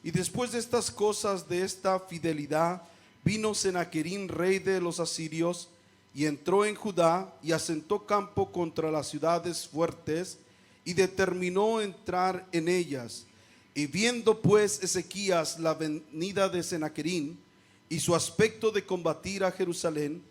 Y después de estas cosas, de esta fidelidad, vino Senaquerín, rey de los asirios, y entró en Judá y asentó campo contra las ciudades fuertes y determinó entrar en ellas. Y viendo pues Ezequías la venida de Senaquerín y su aspecto de combatir a Jerusalén,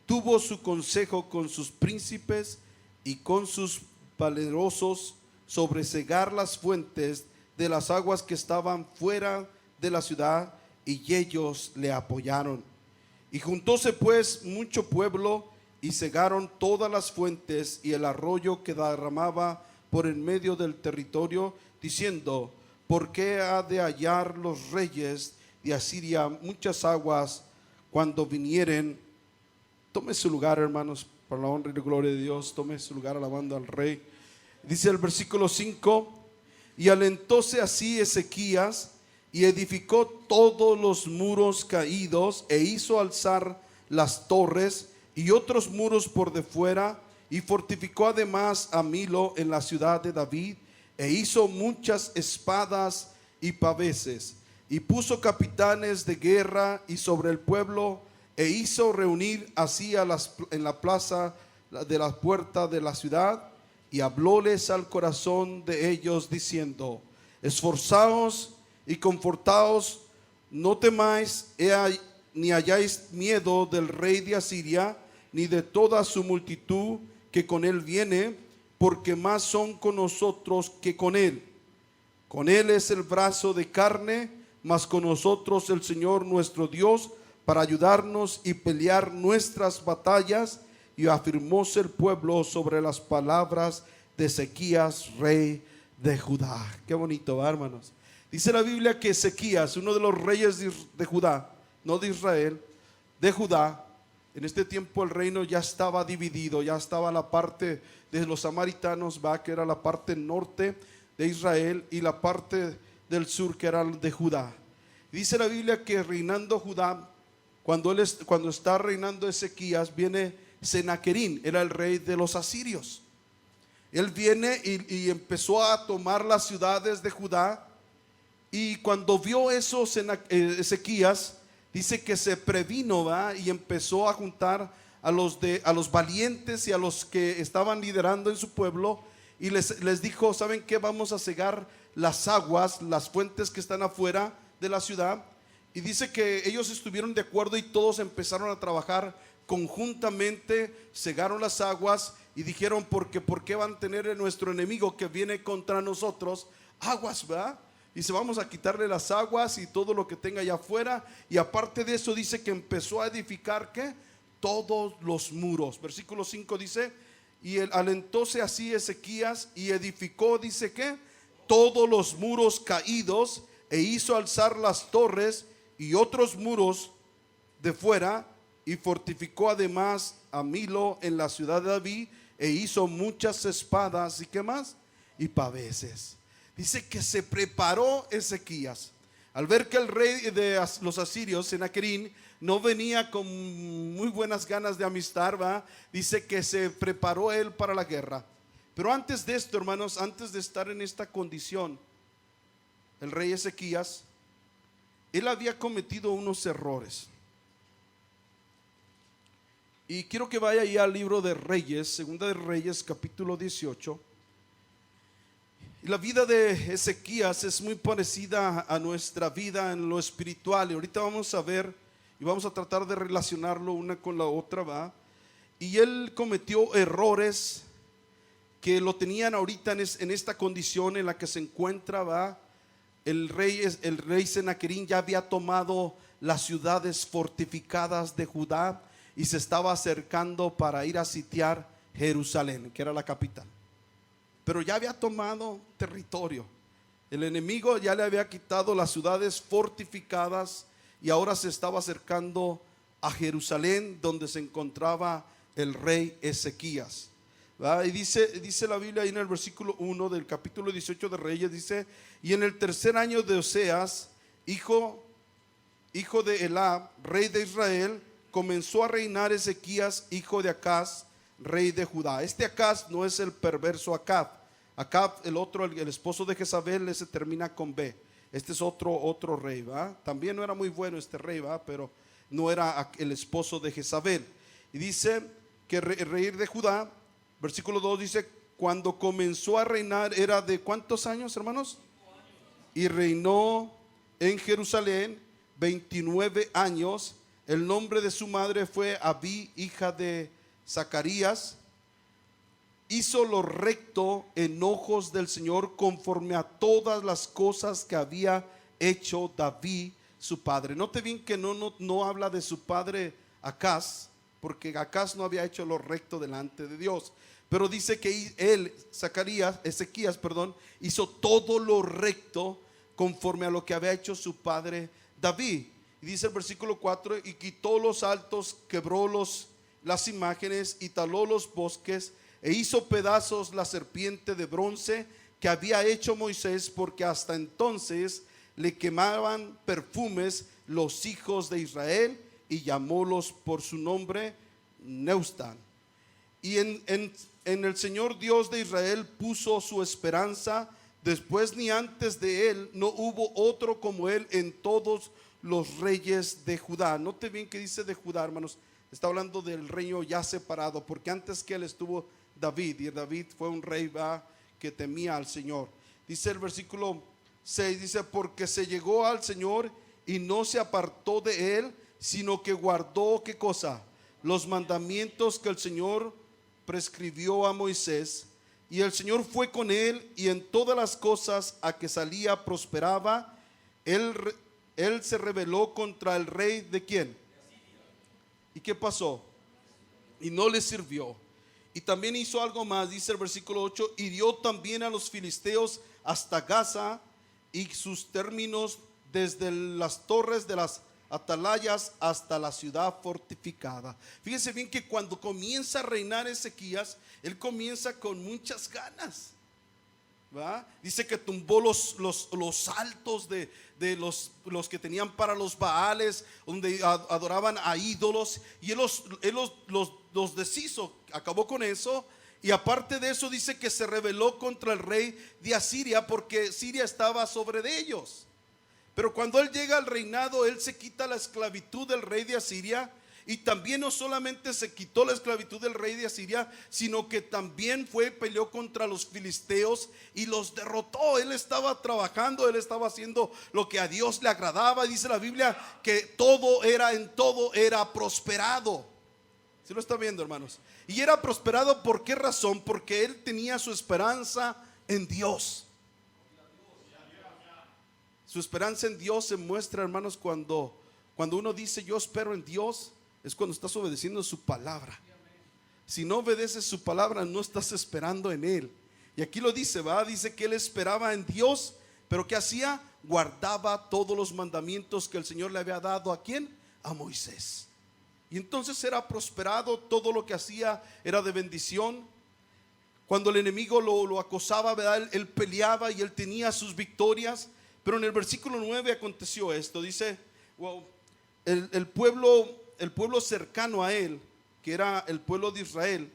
tuvo su consejo con sus príncipes y con sus valerosos sobre cegar las fuentes de las aguas que estaban fuera de la ciudad, y ellos le apoyaron. Y juntóse pues mucho pueblo y cegaron todas las fuentes y el arroyo que derramaba por en medio del territorio, diciendo: ¿por qué ha de hallar los reyes de Asiria muchas aguas cuando vinieren? Tome su lugar, hermanos, para la honra y la gloria de Dios. Tome su lugar alabando al Rey. Dice el versículo 5: y alentóse así Ezequías y edificó todos los muros caídos, e hizo alzar las torres y otros muros por de fuera, y fortificó además a Milo en la ciudad de David, e hizo muchas espadas y paveses, y puso capitanes de guerra y sobre el pueblo, e hizo reunir así en la plaza de la puerta de la ciudad, y hablóles al corazón de ellos diciendo: esforzaos y confortaos, no temáis ni hayáis miedo del rey de Asiria, ni de toda su multitud que con él viene, porque más son con nosotros que con él. Con él es el brazo de carne, mas con nosotros el Señor nuestro Dios, para ayudarnos y pelear nuestras batallas. Y afirmóse el pueblo sobre las palabras de Ezequías, rey de Judá. Qué bonito, ¿va, hermanos? Dice la Biblia que Ezequías, uno de los reyes de Judá, no de Israel, de Judá, en este tiempo el reino ya estaba dividido, ya estaba la parte de los samaritanos, va, que era la parte norte de Israel, y la parte del sur, que era de Judá. Dice la Biblia que reinando Judá, cuando está reinando Ezequías, viene Senaquerín, era el rey de los asirios. Él viene y empezó a tomar las ciudades de Judá. Y cuando vio eso Ezequías, dice que se previno, ¿va? Y empezó a juntar a los valientes y a los que estaban liderando en su pueblo, y les dijo: ¿saben qué? Vamos a cegar las aguas, las fuentes que están afuera de la ciudad. Y dice que ellos estuvieron de acuerdo y todos empezaron a trabajar conjuntamente, cegaron las aguas y dijeron: ¿por qué van a tener a nuestro enemigo que viene contra nosotros aguas, ¿verdad? Dice: vamos a quitarle las aguas y todo lo que tenga allá afuera. Y aparte de eso, dice que empezó a edificar, ¿qué? Todos los muros. Versículo 5 dice: y alentóse así Ezequías y edificó, dice que todos los muros caídos, e hizo alzar las torres y otros muros de fuera, y fortificó además a Milo en la ciudad de David, e hizo muchas espadas y ¿qué más? Y paveses. Dice que se preparó Ezequías al ver que el rey de los asirios, Senaquerín, no venía con muy buenas ganas de amistad, ¿va? Dice que se preparó él para la guerra. Pero antes de esto, hermanos, antes de estar en esta condición, el rey Ezequías, él había cometido unos errores. Y quiero que vaya ahí al libro de Reyes, Segunda de Reyes, capítulo 18. Y la vida de Ezequías es muy parecida a nuestra vida en lo espiritual. Y ahorita vamos a ver y vamos a tratar de relacionarlo una con la otra, ¿va? Y él cometió errores que lo tenían ahorita en esta condición en la que se encuentra, ¿va? El rey Senaquerín ya había tomado las ciudades fortificadas de Judá y se estaba acercando para ir a sitiar Jerusalén, que era la capital. Pero ya había tomado territorio. El enemigo ya le había quitado las ciudades fortificadas y ahora se estaba acercando a Jerusalén, donde se encontraba el rey Ezequías, ¿verdad? Y dice la Biblia ahí en el versículo 1 del capítulo 18 de Reyes, dice: y en el tercer año de Oseas, hijo de Elá, rey de Israel, comenzó a reinar Ezequías, hijo de Acaz, rey de Judá. Este Acaz no es el perverso Acab. Acab, el otro, el esposo de Jezabel, ese termina con B. Este es otro rey, ¿va? También no era muy bueno este rey, ¿va? Pero no era el esposo de Jezabel. Y dice que el rey de Judá, versículo 2 dice, cuando comenzó a reinar era de ¿cuántos años, hermanos? Y reinó en Jerusalén 29 años. El nombre de su madre fue Abí, hija de Zacarías. Hizo lo recto en ojos del Señor conforme a todas las cosas que había hecho David su padre. Note bien que no habla de su padre Acaz, porque Acaz no había hecho lo recto delante de Dios. Pero dice que él, Ezequías, hizo todo lo recto conforme a lo que había hecho su padre David. Y dice el versículo 4, y quitó los altos, quebró las imágenes y taló los bosques, e hizo pedazos la serpiente de bronce que había hecho Moisés, porque hasta entonces le quemaban perfumes los hijos de Israel, y llamólos por su nombre Neustán. Y en el Señor Dios de Israel puso su esperanza. Después ni antes de él no hubo otro como él en todos los reyes de Judá. Note bien que dice de Judá, hermanos. Está hablando del reino ya separado, porque antes que él estuvo David, y David fue un rey que temía al Señor. Dice el versículo 6, dice, porque se llegó al Señor y no se apartó de él, sino que guardó, ¿qué cosa? Los mandamientos que el Señor prescribió a Moisés. Y el Señor fue con él, y en todas las cosas a que salía prosperaba. Él se rebeló contra el rey ¿de quién? ¿Y qué pasó? Y no le sirvió. Y también hizo algo más, dice el versículo 8, hirió también a los filisteos hasta Gaza y sus términos, desde las torres de las atalayas hasta la ciudad fortificada. Fíjense bien que cuando comienza a reinar Ezequías, él comienza con muchas ganas, ¿va? Dice que tumbó los altos de los que tenían para los Baales, donde adoraban a ídolos, y él los deshizo, acabó con eso. Y aparte de eso dice que se rebeló contra el rey de Asiria, porque Siria estaba sobre de ellos. Pero cuando él llega al reinado, él se quita la esclavitud del rey de Asiria. Y también no solamente se quitó la esclavitud del rey de Asiria, sino que también peleó contra los filisteos y los derrotó. Él estaba trabajando, él estaba haciendo lo que a Dios le agradaba. Dice la Biblia que en todo era prosperado. ¿Sí lo está viendo, hermanos? Y era prosperado, ¿por qué razón? Porque él tenía su esperanza en Dios. Su esperanza en Dios se muestra, hermanos, cuando uno dice yo espero en Dios, es cuando estás obedeciendo su palabra. Si no obedeces su palabra, no estás esperando en él. Y aquí lo dice, dice que él esperaba en Dios, pero ¿qué hacía? Guardaba todos los mandamientos que el Señor le había dado. ¿A quién? A Moisés. Y entonces era prosperado, todo lo que hacía era de bendición. Cuando el enemigo lo acosaba, él peleaba y él tenía sus victorias. Pero en el versículo 9 aconteció esto. Dice, el pueblo cercano a él, que era el pueblo de Israel,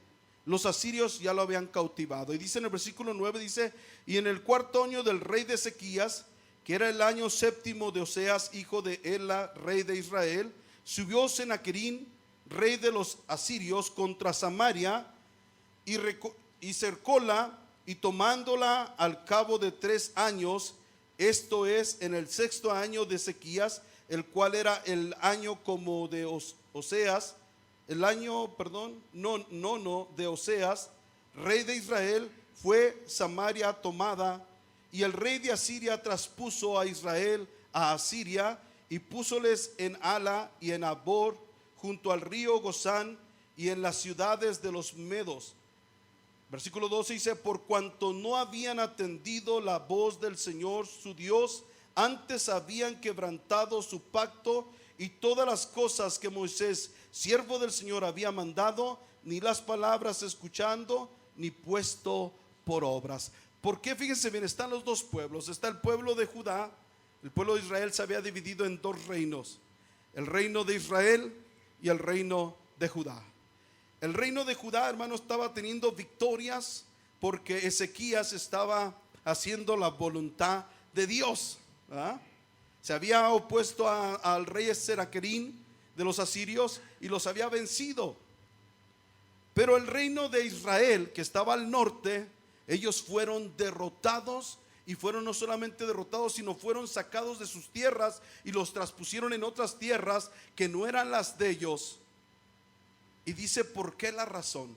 los asirios ya lo habían cautivado. Y dice en el versículo 9, dice, y en el cuarto año del rey de Ezequías, que era el año séptimo de Oseas, hijo de Ela, rey de Israel, subió Senaquerín, rey de los asirios, contra Samaria y cercóla, y tomándola al cabo de 3 años, esto es en el 6.º año de Ezequías, el cual era el año como de Oseas, el año, nono de Oseas, rey de Israel, fue Samaria tomada, y el rey de Asiria traspuso a Israel a Asiria, y púsoles en Ala y en Abor, junto al río Gozán, y en las ciudades de los medos. Versículo 12 dice, por cuanto no habían atendido la voz del Señor su Dios, antes habían quebrantado su pacto y todas las cosas que Moisés, siervo del Señor, había mandado, ni las palabras escuchando, ni puesto por obras. Porque fíjense bien, están los dos pueblos. Está el pueblo de Judá. El pueblo de Israel se había dividido en 2 reinos: el reino de Israel y el reino de Judá. El reino de Judá, hermano, estaba teniendo victorias porque Ezequías estaba haciendo la voluntad de Dios. ¿Ah? Se había opuesto al rey Seraquerín de los asirios y los había vencido. Pero el reino de Israel, que estaba al norte, ellos fueron derrotados. Y fueron no solamente derrotados, sino fueron sacados de sus tierras y los traspusieron en otras tierras que no eran las de ellos. Y dice, ¿por qué la razón?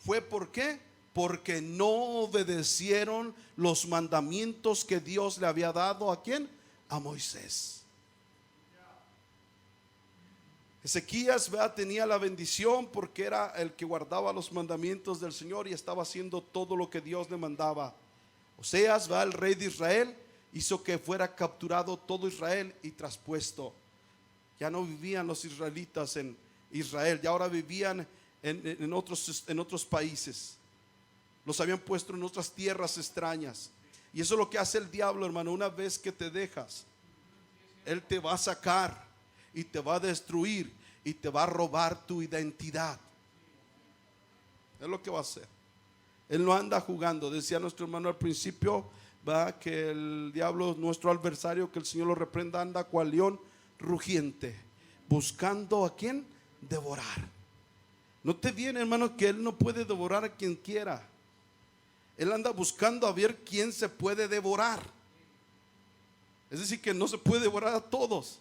¿Fue por qué? Porque no obedecieron los mandamientos que Dios le había dado. ¿A quién? A Moisés. Ezequías, ¿verdad?, tenía la bendición porque era el que guardaba los mandamientos del Señor y estaba haciendo todo lo que Dios le mandaba. Oseas, ¿verdad?, el rey de Israel, hizo que fuera capturado todo Israel y traspuesto. Ya no vivían los israelitas en Israel, ya ahora vivían en otros países. Los habían puesto en otras tierras extrañas. Y eso es lo que hace el diablo, hermano. Una vez que te dejas, él te va a sacar y te va a destruir y te va a robar tu identidad. Es lo que va a hacer. Él no anda jugando. Decía nuestro hermano al principio, va, que el diablo, nuestro adversario, que el Señor lo reprenda, anda cual león rugiente, buscando a quien devorar. No te viene, hermano, que él no puede devorar a quien quiera. Él anda buscando a ver quién se puede devorar. Es decir, que no se puede devorar a todos.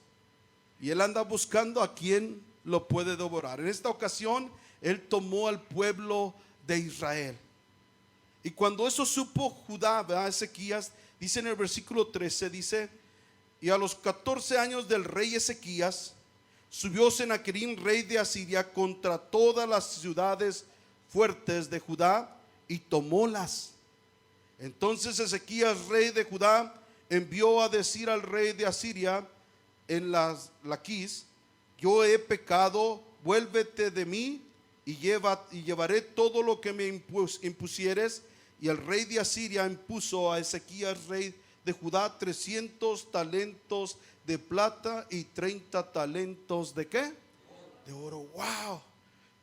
Y él anda buscando a quien lo puede devorar. En esta ocasión, él tomó al pueblo de Israel. Y cuando eso supo Judá, ¿verdad?, Ezequías, dice en el versículo 13, dice, y a los 14 años del rey Ezequías, subió Senaquerín, rey de Asiria, contra todas las ciudades fuertes de Judá y tomólas. Entonces Ezequías, rey de Judá, envió a decir al rey de Asiria en Laquis, yo he pecado, vuélvete de mí y llevaré todo lo que me impusieres. Y el rey de Asiria impuso a Ezequías, rey de Judá, 300 talentos de plata y 30 talentos de ¿qué? De oro. Wow.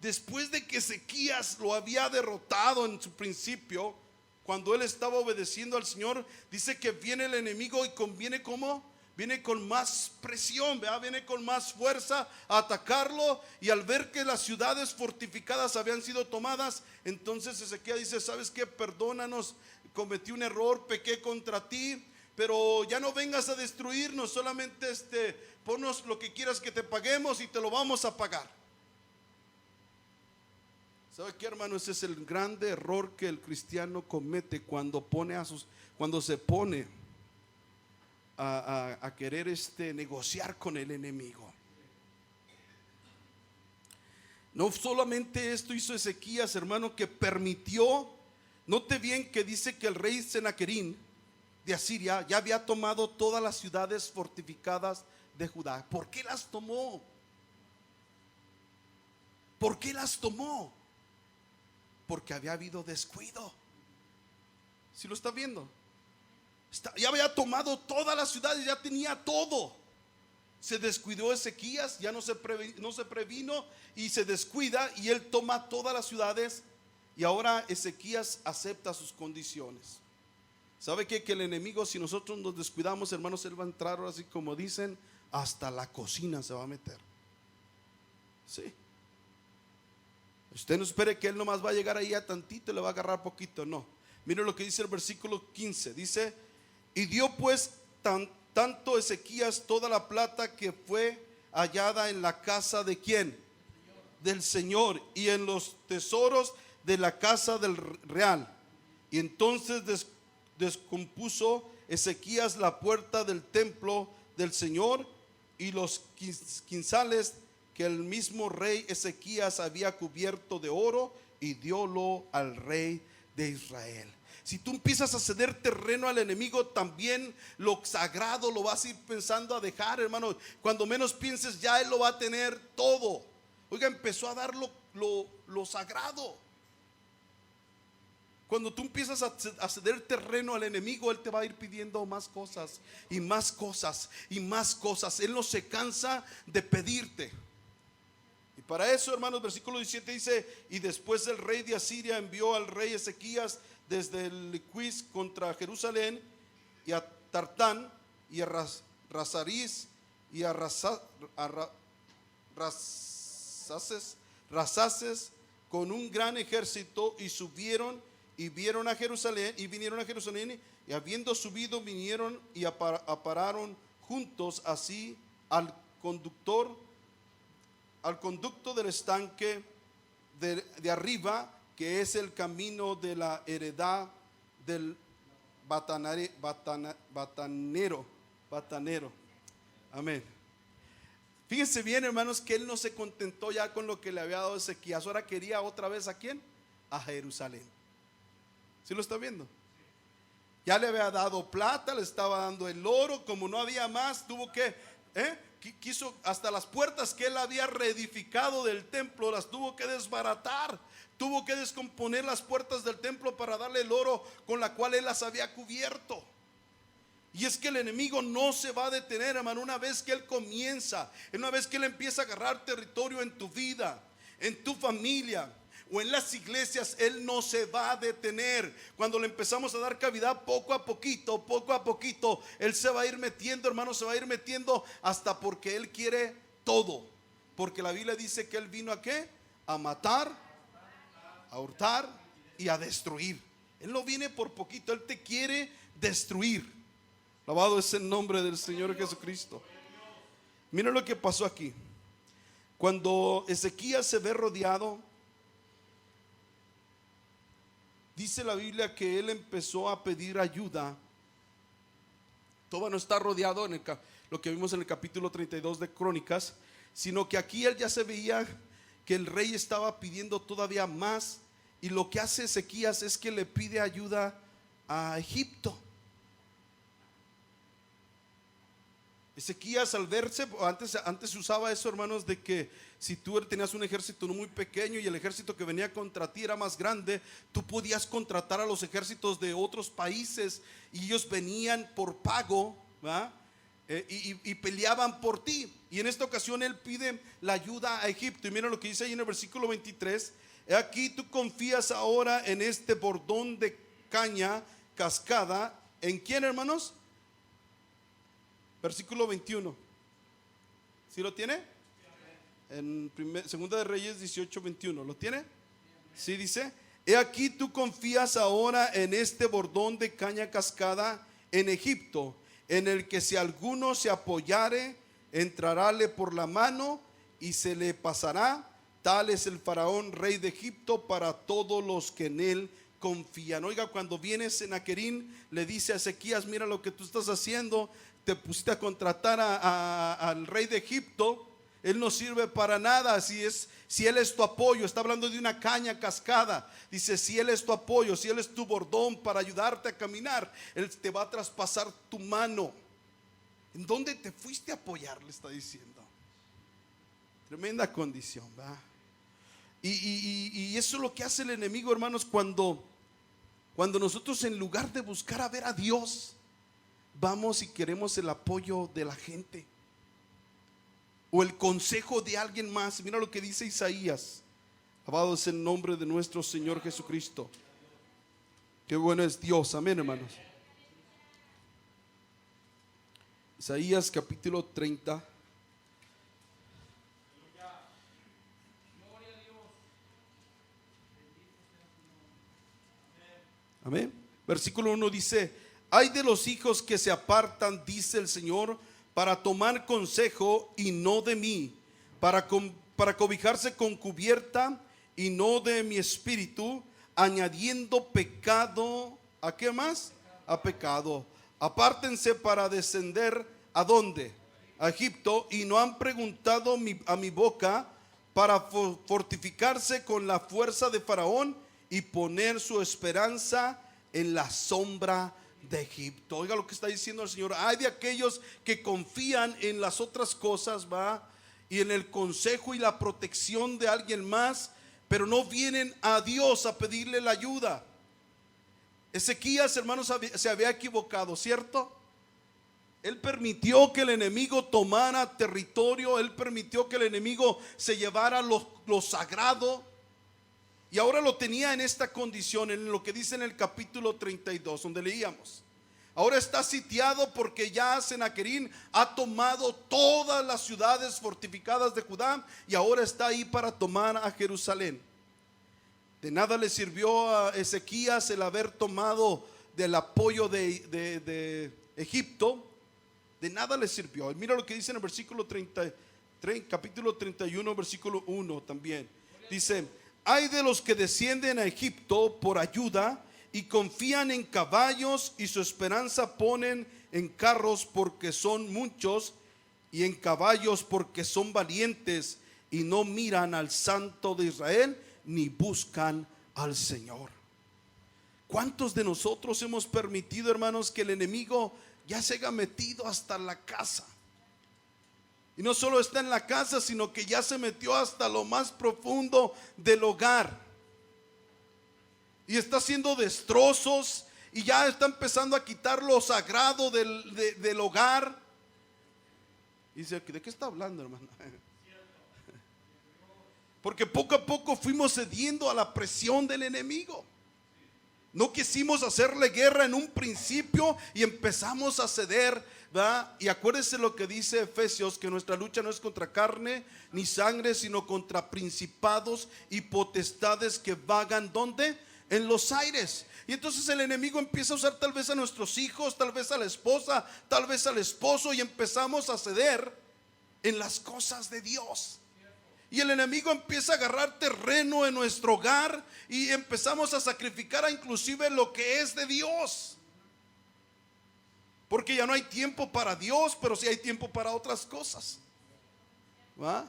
Después de que Ezequías lo había derrotado en su principio, cuando él estaba obedeciendo al Señor, dice que viene el enemigo y conviene como viene con más presión, ¿verdad? Viene con más fuerza a atacarlo. Y al ver que las ciudades fortificadas habían sido tomadas, entonces Ezequías dice, ¿sabes qué? Perdónanos, cometí un error, pequé contra ti, pero ya no vengas a destruirnos, solamente ponnos lo que quieras que te paguemos y te lo vamos a pagar. ¿Sabe qué, hermano? Ese es el grande error que el cristiano comete cuando se pone a querer negociar con el enemigo. No solamente esto hizo Ezequías, hermano, que permitió. Note bien que dice que el rey Senaquerín de Asiria ya había tomado todas las ciudades fortificadas de Judá. ¿Por qué las tomó? ¿Por qué las tomó? Porque había habido descuido. ¿Sí lo está viendo? Ya había tomado todas las ciudades, ya tenía todo. Se descuidó Ezequías, ya no se previno y se descuida, y él toma todas las ciudades. Y ahora Ezequías acepta sus condiciones. ¿Sabe qué? Que el enemigo, si nosotros nos descuidamos, hermanos, él va a entrar, ahora así como dicen, hasta la cocina se va a meter. Sí. Usted no espere que él nomás va a llegar ahí a tantito y le va a agarrar poquito. No. Mire lo que dice el versículo 15. Dice, y dio pues tanto Ezequías toda la plata que fue hallada en la casa de ¿quién? Del Señor, y en los tesoros de la casa del real. Y entonces descompuso Ezequías la puerta del templo del Señor y los quinzales que el mismo rey Ezequías había cubierto de oro, y diólo al rey de Israel. Si tú empiezas a ceder terreno al enemigo, también lo sagrado lo vas a ir pensando a dejar, hermano. Cuando menos pienses, ya él lo va a tener todo. Oiga, empezó a dar lo sagrado. Cuando tú empiezas a ceder terreno al enemigo, él te va a ir pidiendo más cosas y más cosas y más cosas. Él no se cansa de pedirte. Y para eso, hermanos, versículo 17 dice, y después el rey de Asiria envió al rey Ezequías desde el Laquis contra Jerusalén y a Tartán, y a Rasariz y a Rasaces con un gran ejército, y subieron y vieron a Jerusalén, y vinieron a Jerusalén, y habiendo subido vinieron y apararon juntos así al conducto del estanque de arriba, que es el camino de la heredad del batanero. Amén. Fíjense bien, hermanos, que él no se contentó ya con lo que le había dado Ezequías. Ahora quería otra vez ¿a quién? A Jerusalén. ¿Sí lo está viendo? Ya le había dado plata, le estaba dando el oro. Como no había más, tuvo que quiso hasta las puertas que él había reedificado del templo, las tuvo que desbaratar. Tuvo que descomponer las puertas del templo para darle el oro con la cual él las había cubierto. Y es que el enemigo no se va a detener, hermano. Una vez que él comienza, una vez que él empieza a agarrar territorio en tu vida, en tu familia o en las iglesias, él no se va a detener. Cuando le empezamos a dar cavidad poco a poquito, él se va a ir metiendo, hermano, se va a ir metiendo hasta porque él quiere todo. Porque la Biblia dice que él vino ¿a qué? A matar, a hurtar y a destruir. Él no viene por poquito, él te quiere destruir. Alabado es el nombre del Señor Jesucristo. Mira lo que pasó aquí. Cuando Ezequías se ve rodeado, dice la Biblia que él empezó a pedir ayuda. Todavía no está rodeado en lo que vimos en el capítulo 32 de Crónicas, sino que aquí él ya se veía que el rey estaba pidiendo todavía más. Y lo que hace Ezequías es que le pide ayuda a Egipto. Ezequías, al verse, antes se usaba eso, hermanos, de que si tú tenías un ejército muy pequeño y el ejército que venía contra ti era más grande, tú podías contratar a los ejércitos de otros países y ellos venían por pago, ¿verdad? Y peleaban por ti. Y en esta ocasión él pide la ayuda a Egipto. Y mira lo que dice ahí en el versículo 23: he aquí tú confías ahora en este bordón de caña cascada. ¿En quién, hermanos? Versículo 21. ¿Sí lo tiene? En Segunda de Reyes 18:21. ¿Lo tiene? Sí, dice: he aquí tú confías ahora en este bordón de caña cascada en Egipto, en el que si alguno se apoyare, entrarále por la mano y se le pasará. Tal es el faraón, rey de Egipto, para todos los que en él confían. Oiga, cuando viene Senaquerín, le dice a Ezequías: mira lo que tú estás haciendo, te pusiste a contratar al rey de Egipto, él no sirve para nada. Si él es tu apoyo, está hablando de una caña cascada, dice: si él es tu apoyo, si él es tu bordón para ayudarte a caminar, él te va a traspasar tu mano. ¿En dónde te fuiste a apoyar?, le está diciendo. Tremenda condición, ¿verdad? Y eso es lo que hace el enemigo, hermanos, cuando nosotros, en lugar de buscar a ver a Dios, vamos y queremos el apoyo de la gente o el consejo de alguien más. Mira lo que dice Isaías. Alabado es el nombre de nuestro Señor Jesucristo. Qué bueno es Dios, amén, hermanos. Isaías capítulo 30. Amén. Versículo 1 dice: ay de los hijos que se apartan, dice el Señor, para tomar consejo y no de mí, para cobijarse con cubierta y no de mi espíritu, añadiendo pecado. ¿A qué más? A pecado. Apártense para descender ¿a dónde? A Egipto, y no han preguntado a mi boca, para fortificarse con la fuerza de Faraón y poner su esperanza en la sombra de Egipto. Oiga lo que está diciendo el Señor: hay de aquellos que confían en las otras cosas, va, y en el consejo y la protección de alguien más, pero no vienen a Dios a pedirle la ayuda. Ezequías, hermanos, se había equivocado, ¿cierto? Él permitió que el enemigo tomara territorio, él permitió que el enemigo se llevara lo sagrado, y ahora lo tenía en esta condición, en lo que dice en el capítulo 32, donde leíamos: Ahora está sitiado porque ya Sennacherib ha tomado todas las ciudades fortificadas de Judá y ahora está ahí para tomar a Jerusalén. De nada le sirvió a Ezequías el haber tomado del apoyo de Egipto. De nada le sirvió. Y mira lo que dice en el versículo 30, capítulo 31, versículo 1 también. Dice: hay de los que descienden a Egipto por ayuda y confían en caballos, y su esperanza ponen en carros porque son muchos, y en caballos porque son valientes, y no miran al Santo de Israel ni buscan al Señor. ¿Cuántos de nosotros hemos permitido, hermanos, que el enemigo ya se haya metido hasta la casa? Y no solo está en la casa, sino que ya se metió hasta lo más profundo del hogar. Y está haciendo destrozos y ya está empezando a quitar lo sagrado del hogar. Y dice: ¿de qué está hablando, hermano? Porque poco a poco fuimos cediendo a la presión del enemigo. No quisimos hacerle guerra en un principio y empezamos a ceder, ¿verdad? Y acuérdense lo que dice Efesios, que nuestra lucha no es contra carne ni sangre, sino contra principados y potestades que vagan, ¿dónde? En los aires. Y entonces el enemigo empieza a usar tal vez a nuestros hijos, tal vez a la esposa, tal vez al esposo, y empezamos a ceder en las cosas de Dios. Y el enemigo empieza a agarrar terreno en nuestro hogar y empezamos a sacrificar a inclusive lo que es de Dios. Porque ya no hay tiempo para Dios, pero sí hay tiempo para otras cosas. ¿Va?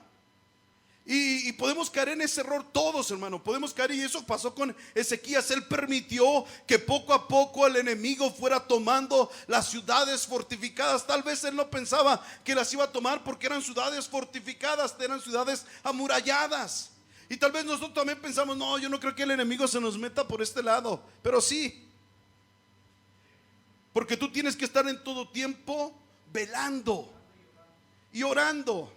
Y podemos caer en ese error todos, hermano. Podemos caer, y eso pasó con Ezequías. Él permitió que poco a poco el enemigo fuera tomando las ciudades fortificadas. Tal vez él no pensaba que las iba a tomar porque eran ciudades fortificadas, eran ciudades amuralladas. Y tal vez nosotros también pensamos: no, yo no creo que el enemigo se nos meta por este lado. Pero sí, porque tú tienes que estar en todo tiempo velando y orando.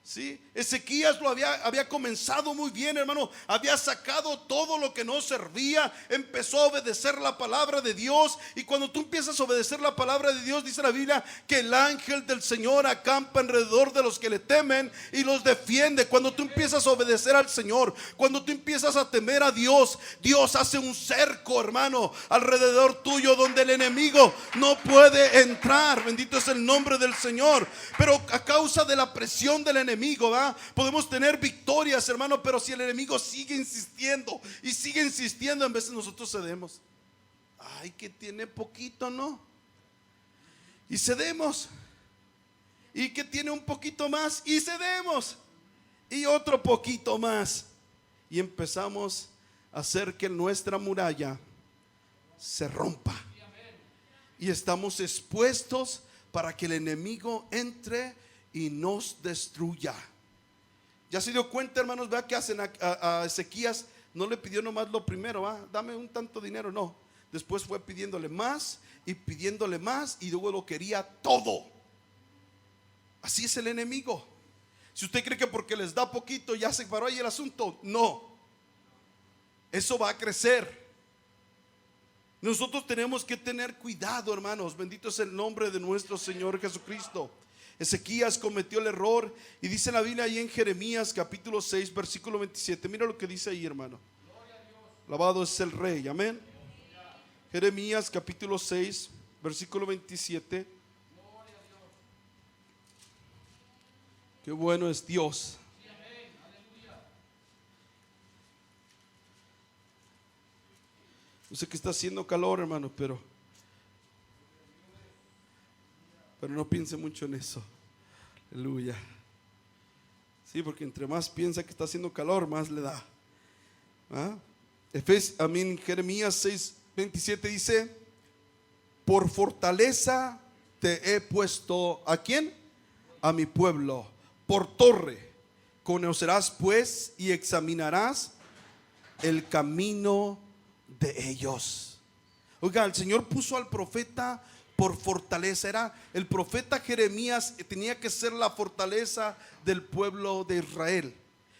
¿Sí? Ezequías lo había comenzado muy bien, hermano. Había sacado todo lo que no servía. Empezó a obedecer la palabra de Dios. Y cuando tú empiezas a obedecer la palabra de Dios, dice la Biblia que el ángel del Señor acampa alrededor de los que le temen y los defiende. Cuando tú empiezas a obedecer al Señor, cuando tú empiezas a temer a Dios, Dios hace un cerco, hermano, alrededor tuyo, donde el enemigo no puede entrar. Bendito es el nombre del Señor. Pero a causa de la presión del enemigo, ¿va? Podemos tener victorias, hermano, pero si el enemigo sigue insistiendo y sigue insistiendo, en veces nosotros cedemos. Ay, que tiene poquito, ¿no? Y cedemos. Y que tiene un poquito más, y cedemos. Y otro poquito más. Y empezamos a hacer que nuestra muralla se rompa. Y estamos expuestos para que el enemigo entre y nos destruya. Ya se dio cuenta, hermanos, vea que hacen a Ezequías. No le pidió nomás lo primero, ¿va? Dame un tanto dinero, no. Después fue pidiéndole más y pidiéndole más, y luego lo quería todo. Así es el enemigo. Si usted cree que porque les da poquito ya se paró ahí el asunto, no. Eso va a crecer. Nosotros tenemos que tener cuidado, hermanos. Bendito es el nombre de nuestro Señor Jesucristo. Ezequías cometió el error, y dice la Biblia ahí en Jeremías capítulo 6 versículo 27. Mira lo que dice ahí, hermano. Alabado es el Rey, amén. Jeremías capítulo 6 versículo 27. Qué bueno es Dios. Yo sé que está haciendo calor, hermano, pero no piense mucho en eso. Aleluya. Sí, porque entre más piensa que está haciendo calor, más le da. ¿Ah? Jeremías 6:27 dice: por fortaleza te he puesto, ¿a quién? A mi pueblo, por torre. Conocerás pues y examinarás el camino de ellos. Oiga, el Señor puso al profeta por fortaleza. Era el profeta Jeremías, tenía que ser la fortaleza del pueblo de Israel.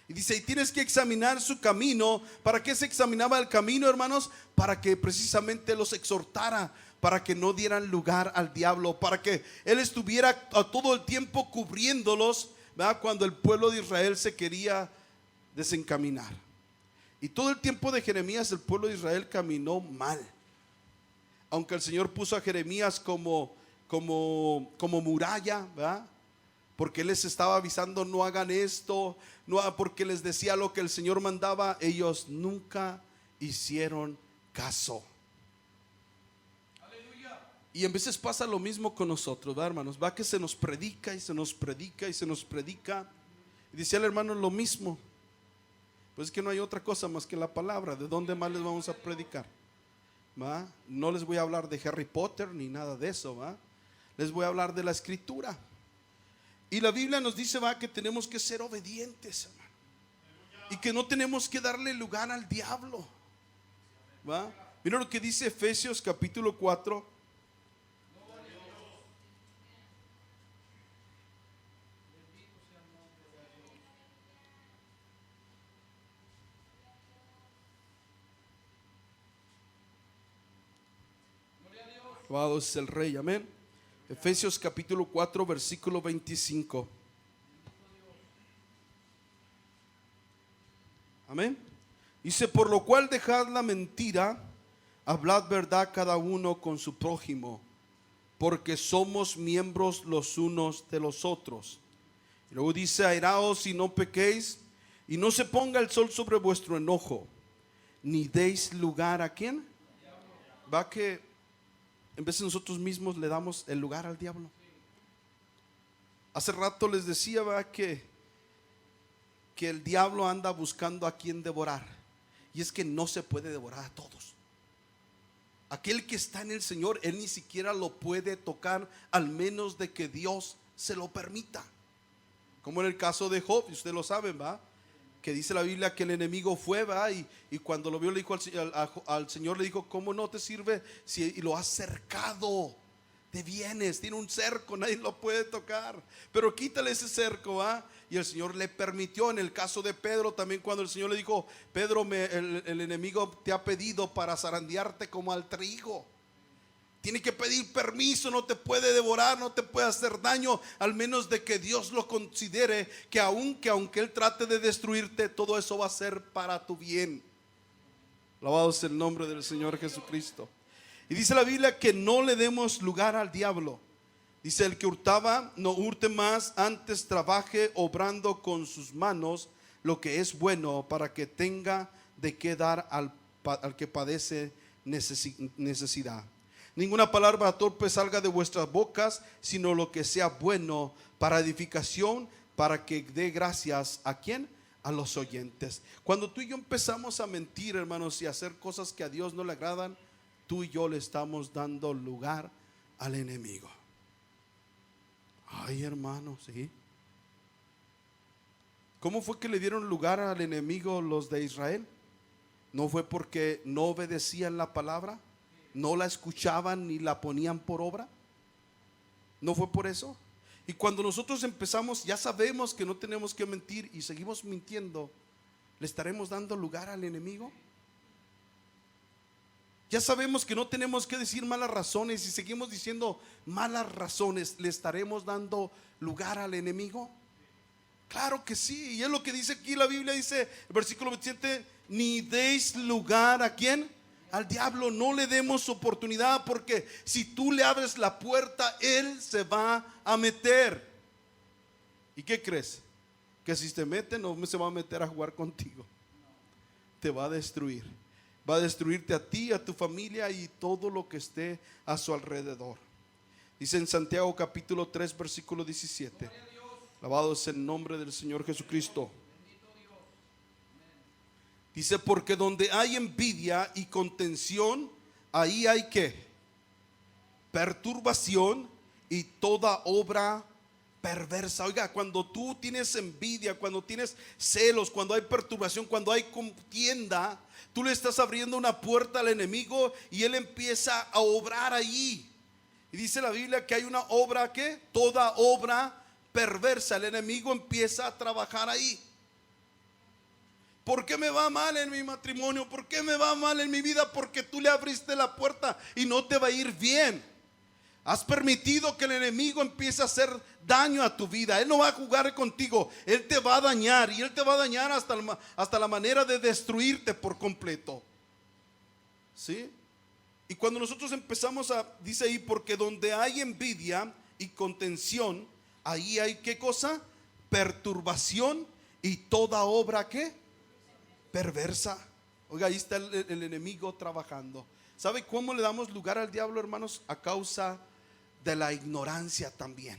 Y dice: y tienes que examinar su camino. ¿Para qué se examinaba el camino, hermanos? Para que precisamente los exhortara, para que no dieran lugar al diablo, para que Él estuviera a todo el tiempo cubriéndolos, ¿verdad? Cuando el pueblo de Israel se quería desencaminar. Y todo el tiempo de Jeremías el pueblo de Israel caminó mal. Aunque el Señor puso a Jeremías como muralla, ¿verdad? Porque Él les estaba avisando: no hagan esto, no, porque les decía lo que el Señor mandaba. Ellos nunca hicieron caso. Aleluya. Y en veces pasa lo mismo con nosotros, ¿verdad, hermanos? Va que se nos predica y se nos predica y se nos predica. Y decía el hermano lo mismo. Pues es que no hay otra cosa más que la palabra. ¿De dónde más les vamos a predicar? ¿Va? No les voy a hablar de Harry Potter ni nada de eso, ¿va? Les voy a hablar de la escritura. Y la Biblia nos dice, va, que tenemos que ser obedientes, hermano, y que no tenemos que darle lugar al diablo, ¿va? Mira lo que dice Efesios capítulo 4. Alabado es el Rey, amén. Efesios capítulo 4 versículo 25. Amén. Dice: por lo cual dejad la mentira, hablad verdad cada uno con su prójimo, porque somos miembros los unos de los otros. Y luego dice: airaos y no pequéis, y no se ponga el sol sobre vuestro enojo, ni deis lugar a ¿quién? Va que en vez de nosotros mismos le damos el lugar al diablo. Hace rato les decía, ¿verdad?, que el diablo anda buscando a quien devorar. Y es que no se puede devorar a todos. Aquel que está en el Señor, Él ni siquiera lo puede tocar, al menos de que Dios se lo permita. Como en el caso de Job, y ustedes lo saben, ¿va? Que dice la Biblia que el enemigo fue, ¿va? Y cuando lo vio le dijo al Señor, le dijo: ¿cómo no te sirve si lo has cercado de bienes? Tiene un cerco, nadie lo puede tocar, pero quítale ese cerco, ¿va? Y el Señor le permitió. En el caso de Pedro también, cuando el Señor le dijo: Pedro, el enemigo te ha pedido para zarandearte como al trigo. Tiene que pedir permiso, no te puede devorar, no te puede hacer daño, al menos de que Dios lo considere, que aunque Él trate de destruirte, todo eso va a ser para tu bien. Alabado sea el nombre del Señor Jesucristo. Y dice la Biblia que no le demos lugar al diablo. Dice: el que hurtaba, no hurte más, antes trabaje obrando con sus manos lo que es bueno, para que tenga de qué dar al que padece necesidad. Ninguna palabra torpe salga de vuestras bocas, sino lo que sea bueno para edificación, para que dé gracias ¿a quién? A los oyentes. Cuando tú y yo empezamos a mentir, hermanos, y a hacer cosas que a Dios no le agradan, tú y yo le estamos dando lugar al enemigo. Ay, hermano, sí. ¿Cómo fue que le dieron lugar al enemigo los de Israel? ¿No fue porque no obedecían la palabra? ¿No la escuchaban ni la ponían por obra? ¿No fue por eso? Y cuando nosotros empezamos, ya sabemos que no tenemos que mentir y seguimos mintiendo, ¿le estaremos dando lugar al enemigo? Ya sabemos que no tenemos que decir malas razones y seguimos diciendo malas razones, ¿le estaremos dando lugar al enemigo? Claro que sí. Y es lo que dice aquí la Biblia. Dice el versículo 27: ni deis lugar ¿a quién? Al diablo. No le demos oportunidad, porque si tú le abres la puerta, él se va a meter. ¿Y qué crees? Que si te mete, no se va a meter a jugar contigo. Te va a destruir. Va a destruirte a ti, a tu familia y todo lo que esté a su alrededor. Dice en Santiago capítulo 3 versículo 17. Alabado es el nombre del Señor Jesucristo. Dice: porque donde hay envidia y contención, ahí hay ¿qué? Perturbación y toda obra perversa. Oiga, cuando tú tienes envidia, cuando tienes celos, cuando hay perturbación, cuando hay contienda, tú le estás abriendo una puerta al enemigo y él empieza a obrar allí. Y dice la Biblia que hay una obra ¿qué? Toda obra perversa. El enemigo empieza a trabajar ahí. ¿Por qué me va mal en mi matrimonio? ¿Por qué me va mal en mi vida? Porque tú le abriste la puerta y no te va a ir bien. Has permitido que el enemigo empiece a hacer daño a tu vida. Él no va a jugar contigo, él te va a dañar, y él te va a dañar hasta la manera de destruirte por completo. ¿Sí? Y cuando nosotros empezamos dice ahí, porque donde hay envidia y contención, ahí hay ¿qué cosa? Perturbación y toda obra ¿qué? Perversa. Oiga, ahí está el enemigo trabajando. ¿Sabe cómo le damos lugar al diablo, hermanos? A causa de la ignorancia también.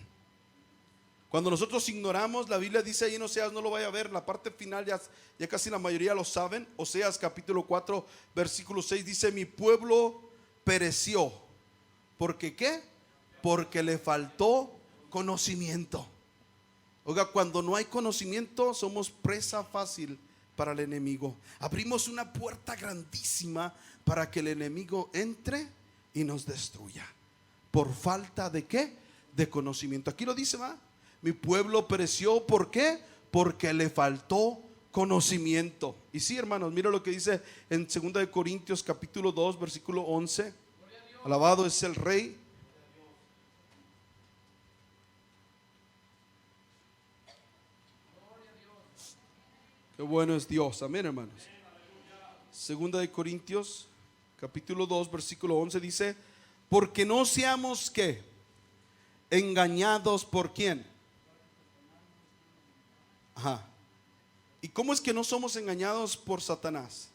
Cuando nosotros ignoramos, la Biblia dice ahí en Oseas, no lo vaya a ver, la parte final ya casi la mayoría lo saben. Oseas capítulo 4 versículo 6 dice: mi pueblo pereció. ¿Porque qué? Porque le faltó conocimiento. Oiga, cuando no hay conocimiento, somos presa fácil para el enemigo. Abrimos una puerta grandísima para que el enemigo entre y nos destruya. ¿Por falta de qué? De conocimiento. Aquí lo dice, ¿va? Mi pueblo pereció, ¿por qué? Porque le faltó conocimiento. Y sí, hermanos, mira lo que dice en 2 Corintios capítulo 2 versículo 11. Alabado es el Rey. Qué bueno es Dios, amén, hermanos. 2 Corintios capítulo 2 versículo 11 dice: porque no seamos ¿qué? Engañados por ¿quién? Ajá. ¿Y cómo es que no somos engañados por Satanás?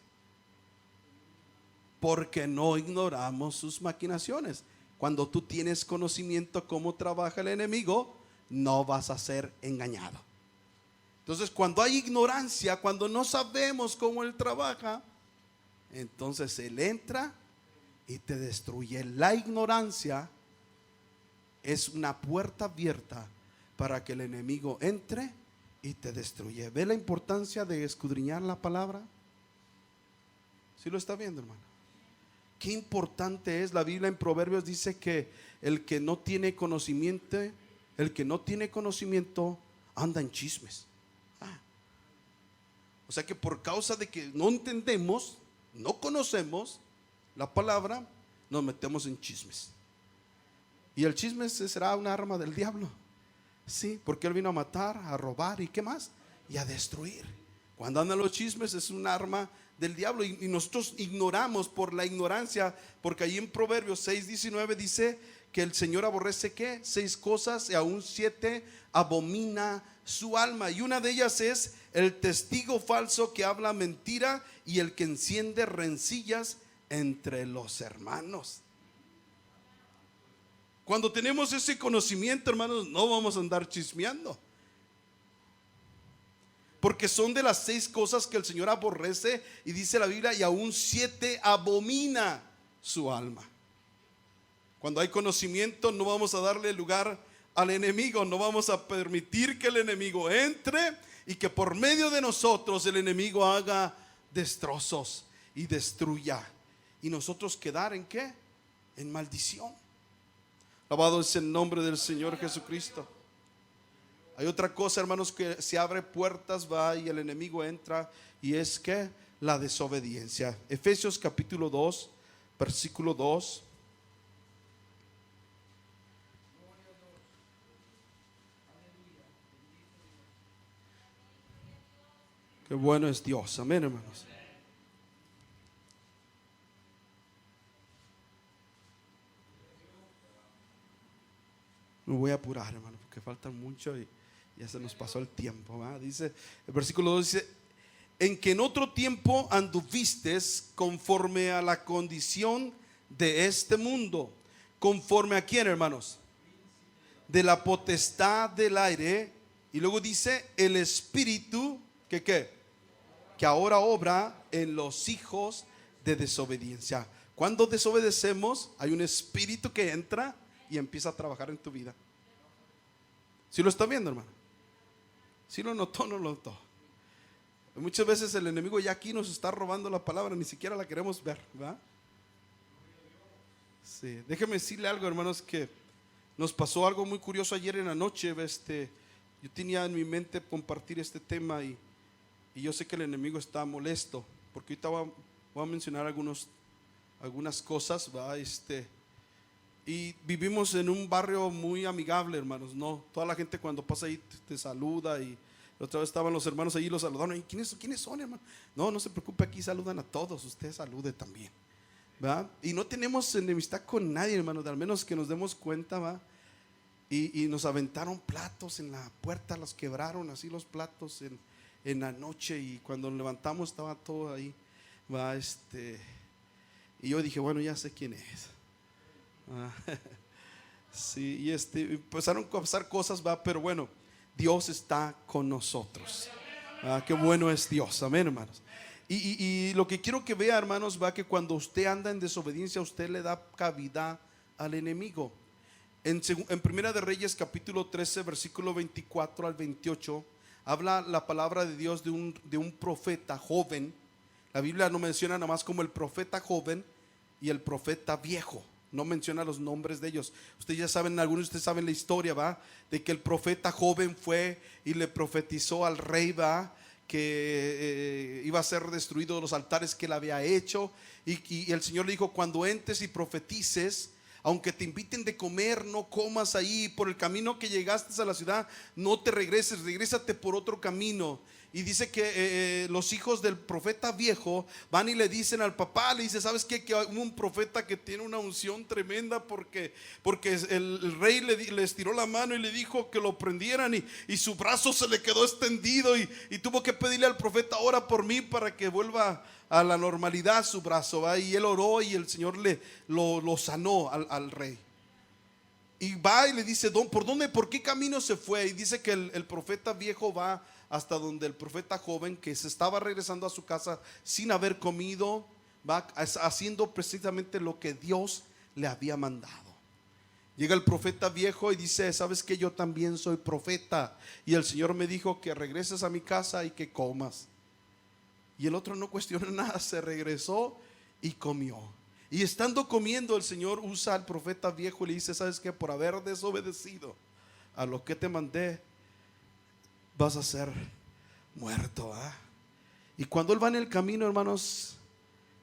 Porque no ignoramos sus maquinaciones. Cuando tú tienes conocimiento cómo trabaja el enemigo, no vas a ser engañado. Entonces, cuando hay ignorancia, cuando no sabemos cómo él trabaja, entonces él entra y te destruye. La ignorancia es una puerta abierta para que el enemigo entre y te destruye. ¿Ve la importancia de escudriñar la palabra? ¿Sí lo está viendo, hermano? Qué importante es. La Biblia en Proverbios dice que el que no tiene conocimiento anda en chismes. O sea que por causa de que no entendemos, no conocemos la palabra, nos metemos en chismes. Y el chisme será un arma del diablo. Sí, porque él vino a matar, a robar y ¿qué más? Y a destruir. Cuando andan los chismes es un arma del diablo, y nosotros ignoramos por la ignorancia, porque ahí en Proverbios 6:19 dice que el Señor aborrece ¿qué? 6 cosas y aún 7 abomina su alma, y una de ellas es el testigo falso que habla mentira y el que enciende rencillas entre los hermanos. Cuando tenemos ese conocimiento, hermanos, no vamos a andar chismeando, porque son de las 6 cosas que el Señor aborrece, y dice la Biblia, y aún 7 abomina su alma. Cuando hay conocimiento, no vamos a darle lugar al enemigo, no vamos a permitir que el enemigo entre y que por medio de nosotros el enemigo haga destrozos y destruya, y nosotros quedar en ¿qué? En maldición. Alabado es el nombre del Señor Jesucristo. Hay otra cosa, hermanos, que se abre puertas, va, y el enemigo entra, y es que la desobediencia. Efesios capítulo 2 versículo 2. Qué bueno es Dios, amén, hermanos. Me voy a apurar, hermano, porque faltan mucho y ya se nos pasó el tiempo, ¿verdad? Dice el versículo 2, dice: en que en otro tiempo anduvistes conforme a la condición de este mundo. ¿Conforme a quién, hermanos? De la potestad del aire. Y luego dice: el espíritu que ¿qué? Que ahora obra en los hijos de desobediencia. Cuando desobedecemos, hay un espíritu que entra y empieza a trabajar en tu vida. ¿Sí lo está viendo, hermano? ¿Sí lo notó o no lo notó? Muchas veces el enemigo ya aquí nos está robando la palabra, ni siquiera la queremos ver, ¿verdad? Sí, déjeme decirle algo, hermanos, que nos pasó algo muy curioso ayer en la noche. Yo tenía en mi mente compartir este tema, y Y yo sé que el enemigo está molesto, porque ahorita voy a mencionar algunas cosas, ¿va? Y vivimos en un barrio muy amigable, hermanos, ¿no? Toda la gente cuando pasa ahí te saluda. Y la otra vez estaban los hermanos ahí, los saludaron. ¿Y quiénes son, hermano? No se preocupe, aquí saludan a todos, usted salude también, ¿va? Y no tenemos enemistad con nadie, hermanos, al menos que nos demos cuenta, ¿va? Y nos aventaron platos en la puerta, los quebraron así los platos en la noche, y cuando levantamos estaba todo ahí, ¿va? Y yo dije, bueno, ya sé quién es. Sí, y empezaron a pasar cosas, va, pero bueno, Dios está con nosotros. Qué bueno es Dios, amén, hermanos. Y lo que quiero que vea, hermanos, va, que cuando usted anda en desobediencia, usted le da cavidad al enemigo. En Primera de Reyes capítulo 13 versículo 24 al 28 habla la palabra de Dios de un profeta joven. La Biblia no menciona nada más como el profeta joven y el profeta viejo, no menciona los nombres de ellos. Ustedes ya saben, algunos de ustedes saben la historia, ¿va? De que el profeta joven fue y le profetizó al rey, ¿va? Que iba a ser destruido los altares que él había hecho. Y el Señor le dijo: cuando entres y profetices, aunque te inviten de comer, no comas ahí. Por el camino que llegaste a la ciudad, no te regreses, regrésate por otro camino. Y dice que los hijos del profeta viejo van y le dicen al papá, le dice: ¿sabes qué? Que hay un profeta que tiene una unción tremenda, porque el rey le estiró la mano y le dijo que lo prendieran, y su brazo se le quedó extendido, y tuvo que pedirle al profeta: ora por mí para que vuelva a la normalidad su brazo, ¿va? Y él oró y el Señor lo sanó al rey. Y va y le dice: ¿por qué camino se fue? Y dice que el profeta viejo va hasta donde el profeta joven, que se estaba regresando a su casa sin haber comido, va haciendo precisamente lo que Dios le había mandado. Llega el profeta viejo y dice: ¿sabes qué? Yo también soy profeta, y el Señor me dijo que regreses a mi casa y que comas. Y el otro no cuestionó nada, se regresó y comió. Y estando comiendo, el Señor usa al profeta viejo y le dice: ¿sabes qué? Por haber desobedecido a lo que te mandé, vas a ser muerto, ¿eh? Y cuando él va en el camino, hermanos,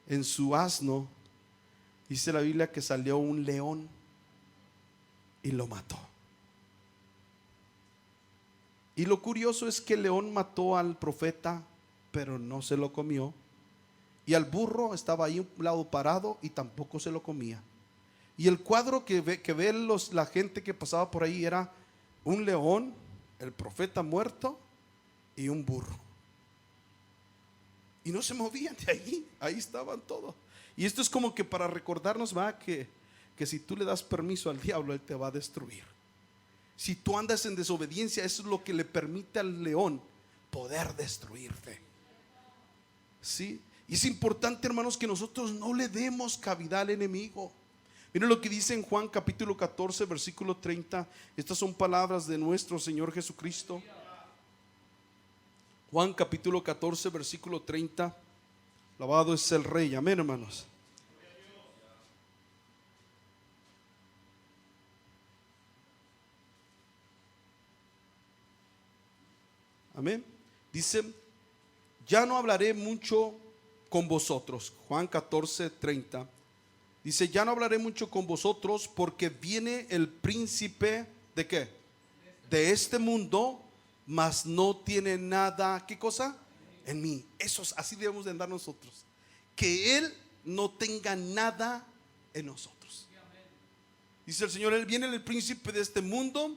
en su asno, dice la Biblia que salió un león y lo mató. Y lo curioso es que el león mató al profeta, pero no se lo comió. Y al burro estaba ahí a un lado parado y tampoco se lo comía. Y el cuadro que ve la gente que pasaba por ahí era un león, el profeta muerto y un burro. Y no se movían de ahí estaban todos. Y esto es como que para recordarnos, va, que si tú le das permiso al diablo, él te va a destruir. Si tú andas en desobediencia, eso es lo que le permite al león poder destruirte. ¿Sí? Y es importante, hermanos, que nosotros no le demos cavidad al enemigo. Miren lo que dice en Juan capítulo 14 versículo 30. Estas son palabras de nuestro Señor Jesucristo. Juan capítulo 14 versículo 30. Alabado es el Rey, amén, hermanos. Amén. Dice: ya no hablaré mucho con vosotros. Juan 14, 30. Dice: ya no hablaré mucho con vosotros, porque viene el príncipe ¿de qué? De este mundo, mas no tiene nada, ¿qué cosa? En mí. Así debemos de andar nosotros. Que él no tenga nada en nosotros. Dice el Señor: él viene el príncipe de este mundo,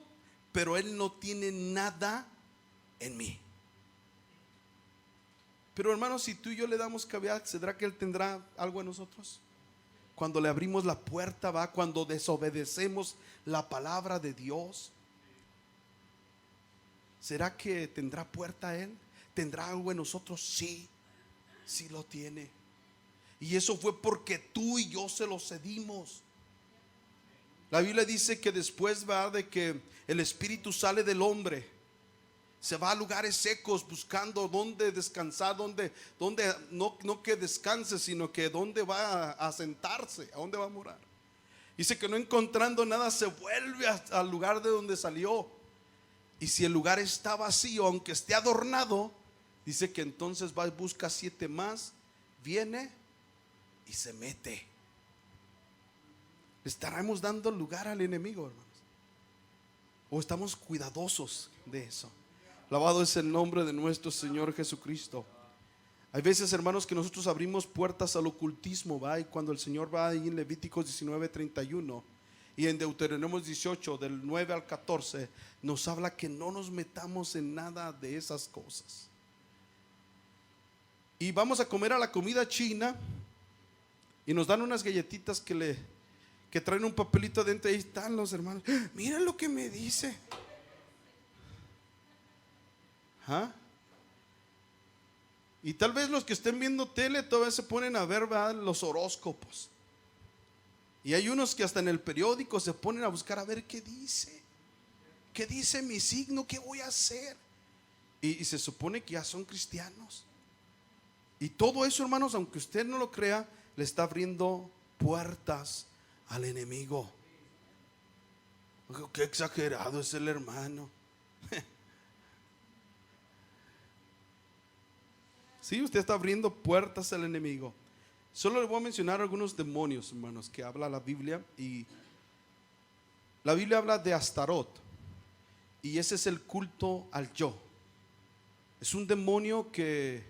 pero él no tiene nada en mí. Pero hermanos, si tú y yo le damos cavidad, ¿será que él tendrá algo en nosotros? Cuando le abrimos la puerta, va, cuando desobedecemos la palabra de Dios, ¿será que tendrá puerta él? ¿Tendrá algo en nosotros? Sí, sí lo tiene. Y eso fue porque tú y yo se lo cedimos. La Biblia dice que después, va, de que el espíritu sale del hombre, se va a lugares secos buscando donde descansar, donde no que descanse, sino que donde va a sentarse, a dónde va a morar. Dice que no encontrando nada, se vuelve al lugar de donde salió. Y si el lugar está vacío, aunque esté adornado, Dice que entonces va y busca 7 más, viene y se mete. ¿Estaremos dando lugar al enemigo, hermanos? ¿O estamos cuidadosos de eso? Alabado es el nombre de nuestro Señor Jesucristo. Hay veces, hermanos, que nosotros abrimos puertas al ocultismo, ¿va? Y cuando el Señor va ahí en Levíticos 19:31 y en Deuteronomio 18 del 9 al 14 nos habla que no nos metamos en nada de esas cosas. Y vamos a comer a la comida china y nos dan unas galletitas que traen un papelito adentro. Ahí están los hermanos. Mira lo que me dice. ¿Ah? Y tal vez los que estén viendo tele todavía se ponen a ver, ¿verdad?, los horóscopos. Y hay unos que hasta en el periódico se ponen a buscar a ver qué dice. ¿Qué dice mi signo? ¿Qué voy a hacer? Y se supone que ya son cristianos. Y todo eso, hermanos, aunque usted no lo crea, le está abriendo puertas al enemigo. Qué exagerado es el hermano. Sí, usted está abriendo puertas al enemigo. Solo le voy a mencionar algunos demonios, hermanos, que habla la Biblia. Y la Biblia habla de Astarot, y ese es el culto al yo. Es un demonio que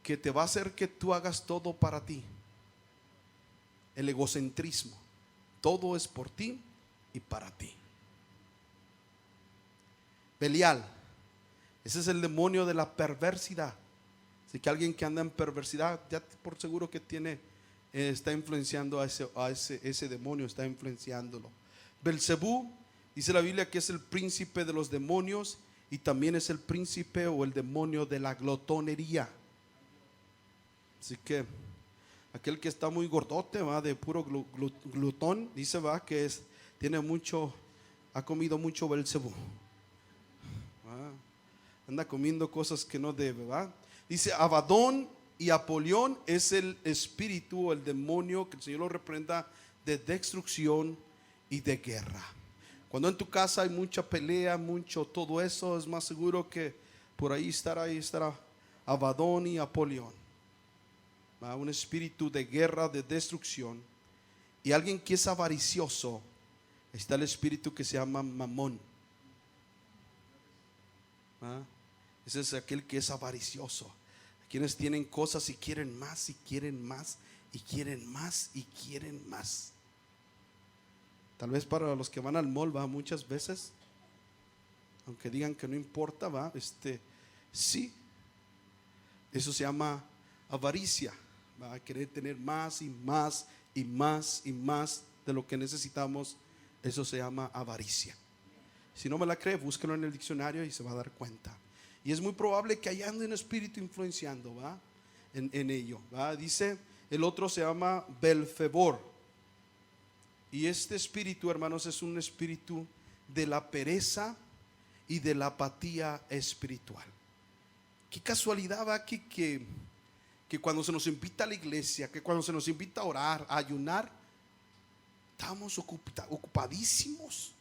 te va a hacer que tú hagas todo para ti. El egocentrismo. Todo es por ti y para ti. Belial. Ese es el demonio de la perversidad. Así que alguien que anda en perversidad, ya por seguro que está influenciando a ese demonio, está influenciándolo. Belcebú, dice la Biblia que es el príncipe de los demonios y también es el príncipe o el demonio de la glotonería. Así que aquel que está muy gordote, va, de puro glutón, dice, va, que ha comido mucho Belcebú. Anda comiendo cosas que no debe, va. Dice Abadón y Apolión es el espíritu, el demonio, que el Señor lo reprenda, de destrucción y de guerra. Cuando en tu casa hay mucha pelea, mucho todo eso, es más seguro que por ahí estará Abadón y Apolión. Un espíritu de guerra, de destrucción. Y alguien que es avaricioso, está el espíritu que se llama Mamón. Ese es aquel que es avaricioso. Quienes tienen cosas y quieren más y quieren más y quieren más y quieren más. Tal vez para los que van al mall, va, muchas veces, aunque digan que no importa, va, sí, eso se llama avaricia. Va a querer tener más y más y más y más de lo que necesitamos. Eso se llama avaricia. Si no me la cree, búsquelo en el diccionario y se va a dar cuenta. Y es muy probable que haya un espíritu influenciando, ¿va?, en ello, ¿va? Dice, el otro se llama Belfebor. Y este espíritu, hermanos, es un espíritu de la pereza y de la apatía espiritual. Qué casualidad, va, que cuando se nos invita a la iglesia, que cuando se nos invita a orar, a ayunar, estamos ocupadísimos.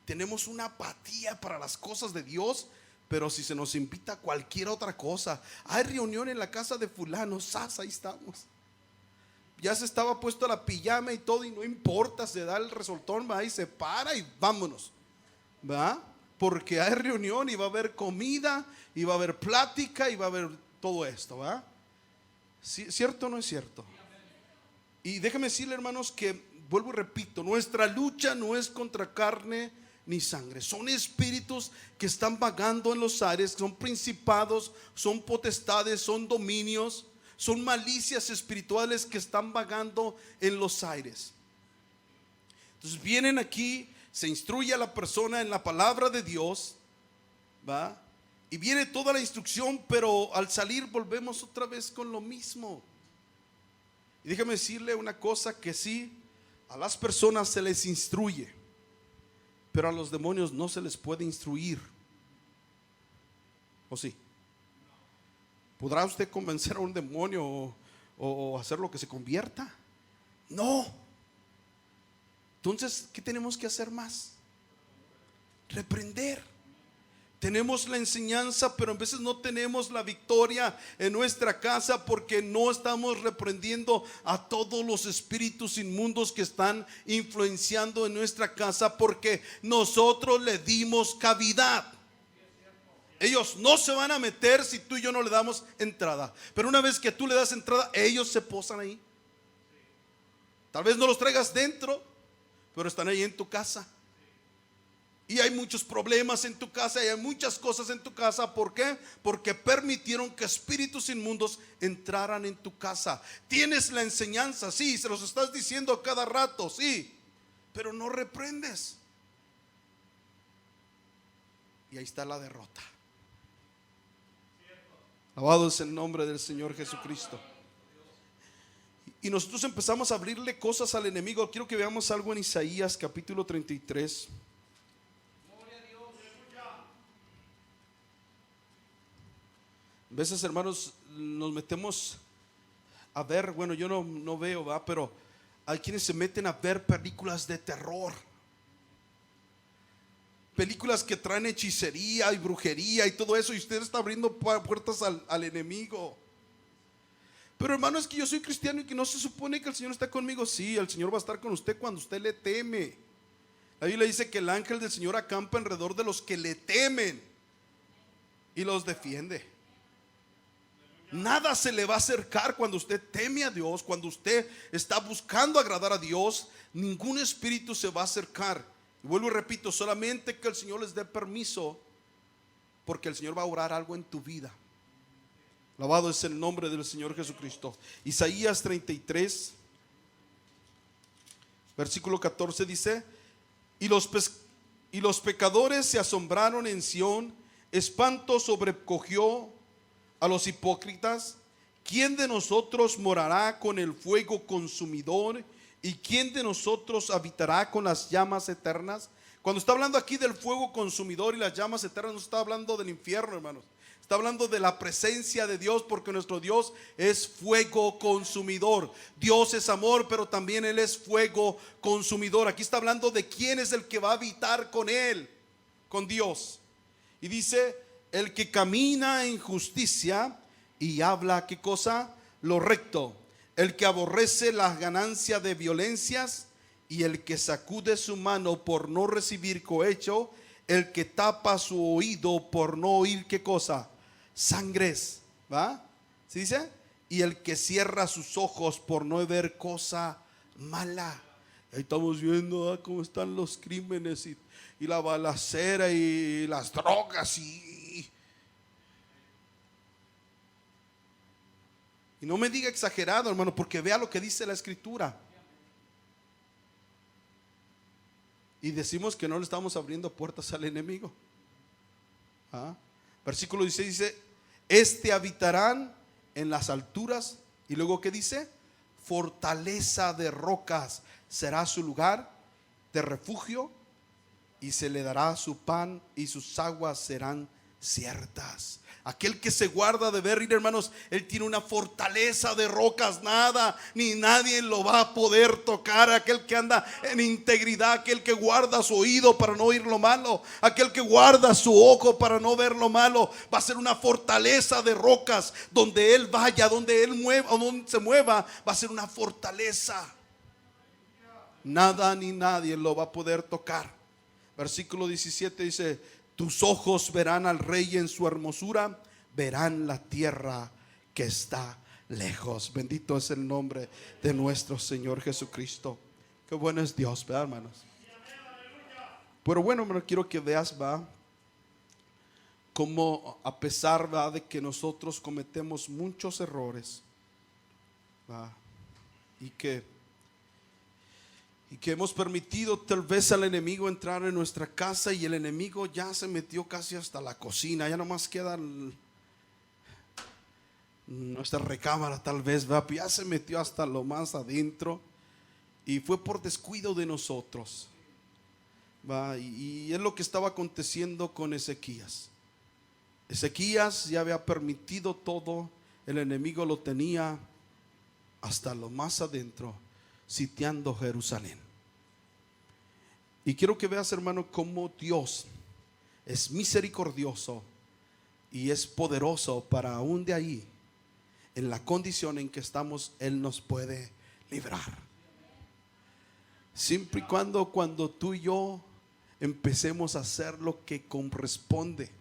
Tenemos una apatía para las cosas de Dios. Pero si se nos invita a cualquier otra cosa, hay reunión en la casa de fulano, ahí estamos. Ya se estaba puesto la pijama y todo, y no importa, se da el resoltón, va, y se para y vámonos, ¿va? Porque hay reunión y va a haber comida y va a haber plática y va a haber todo esto, ¿va? ¿Cierto o no es cierto? Y déjame decirle, hermanos, que vuelvo y repito, nuestra lucha no es contra carne ni sangre, son espíritus que están vagando en los aires, son principados, son potestades, son dominios, son malicias espirituales que están vagando en los aires. Entonces vienen aquí, se instruye a la persona en la palabra de Dios, ¿va? Y viene toda la instrucción, pero al salir volvemos otra vez con lo mismo. Y déjame decirle una cosa, que sí, a las personas se les instruye, pero a los demonios no se les puede instruir. ¿O sí? ¿Podrá usted convencer a un demonio o hacer lo que se convierta? No. Entonces, ¿qué tenemos que hacer más? Reprender. Tenemos la enseñanza, pero a veces no tenemos la victoria en nuestra casa porque no estamos reprendiendo a todos los espíritus inmundos que están influenciando en nuestra casa, porque nosotros le dimos cavidad. Ellos no se van a meter si tú y yo no le damos entrada, pero una vez que tú le das entrada, ellos se posan ahí. Tal vez no los traigas dentro, pero están ahí en tu casa. Y hay muchos problemas en tu casa, y hay muchas cosas en tu casa. ¿Por qué? Porque permitieron que espíritus inmundos entraran en tu casa. Tienes la enseñanza, sí, se los estás diciendo cada rato, sí, pero no reprendes. Y ahí está la derrota. Alabado es el nombre del Señor Jesucristo. Y nosotros empezamos a abrirle cosas al enemigo. Quiero que veamos algo en Isaías capítulo 33. A veces, hermanos, nos metemos a ver, bueno, yo no veo, ¿va? Pero hay quienes se meten a ver películas de terror, películas que traen hechicería y brujería y todo eso, y usted está abriendo puertas al enemigo. Pero hermano, es que yo soy cristiano y que no se supone que el Señor está conmigo. Sí, el Señor va a estar con usted cuando usted le teme. La Biblia dice que el ángel del Señor acampa alrededor de los que le temen y los defiende. Nada se le va a acercar cuando usted teme a Dios, cuando usted está buscando agradar a Dios. Ningún espíritu se va a acercar. Y vuelvo y repito, solamente que el Señor les dé permiso, porque el Señor va a orar algo en tu vida. Alabado es el nombre del Señor Jesucristo. Isaías 33 versículo 14 dice: y los pecadores se asombraron en Sión, espanto sobrecogió a los hipócritas. ¿Quién de nosotros morará con el fuego consumidor? ¿Y quién de nosotros habitará con las llamas eternas? Cuando está hablando aquí del fuego consumidor y las llamas eternas, no está hablando del infierno, hermanos. Está hablando de la presencia de Dios, porque nuestro Dios es fuego consumidor. Dios es amor, pero también Él es fuego consumidor. Aquí está hablando de quién es el que va a habitar con Él, con Dios. Y dice: el que camina en justicia y habla, ¿qué cosa? Lo recto. El que aborrece las ganancias de violencias, y el que sacude su mano por no recibir cohecho. El que tapa su oído por no oír, ¿qué cosa? Sangres, ¿va? ¿Sí dice? Y el que cierra sus ojos por no ver cosa mala. Ahí estamos viendo cómo están los crímenes y la balacera y las drogas y no me diga exagerado, hermano, porque vea lo que dice la Escritura. Y decimos que no le estamos abriendo puertas al enemigo. Versículo 16 dice: este habitarán en las alturas. Y luego, ¿qué dice? Fortaleza de rocas será su lugar de refugio, y se le dará su pan y sus aguas serán ciertas. Aquel que se guarda de ver, hermanos, él tiene una fortaleza de rocas. Nada ni nadie lo va a poder tocar. Aquel que anda en integridad, aquel que guarda su oído para no oír lo malo, aquel que guarda su ojo para no ver lo malo, va a ser una fortaleza de rocas. Donde él vaya, donde él mueva, o donde se mueva, va a ser una fortaleza. Nada ni nadie lo va a poder tocar. Versículo 17 dice: tus ojos verán al rey en su hermosura, verán la tierra que está lejos. Bendito es el nombre de nuestro Señor Jesucristo. Qué bueno es Dios, ¿verdad, hermanos? Pero bueno, hermano, quiero que veas, va, como a pesar, va, de que nosotros cometemos muchos errores, va, y que hemos permitido tal vez al enemigo entrar en nuestra casa, y el enemigo ya se metió casi hasta la cocina. Ya nomás queda nuestra recámara, tal vez, ¿va? Ya se metió hasta lo más adentro, y fue por descuido de nosotros, ¿va? Y es lo que estaba aconteciendo con Ezequías. Ezequías ya había permitido todo. El enemigo lo tenía hasta lo más adentro, sitiando Jerusalén. Y quiero que veas, hermano, cómo Dios es misericordioso y es poderoso para aún de ahí, en la condición en que estamos, Él nos puede librar. Siempre y cuando tú y yo empecemos a hacer lo que corresponde.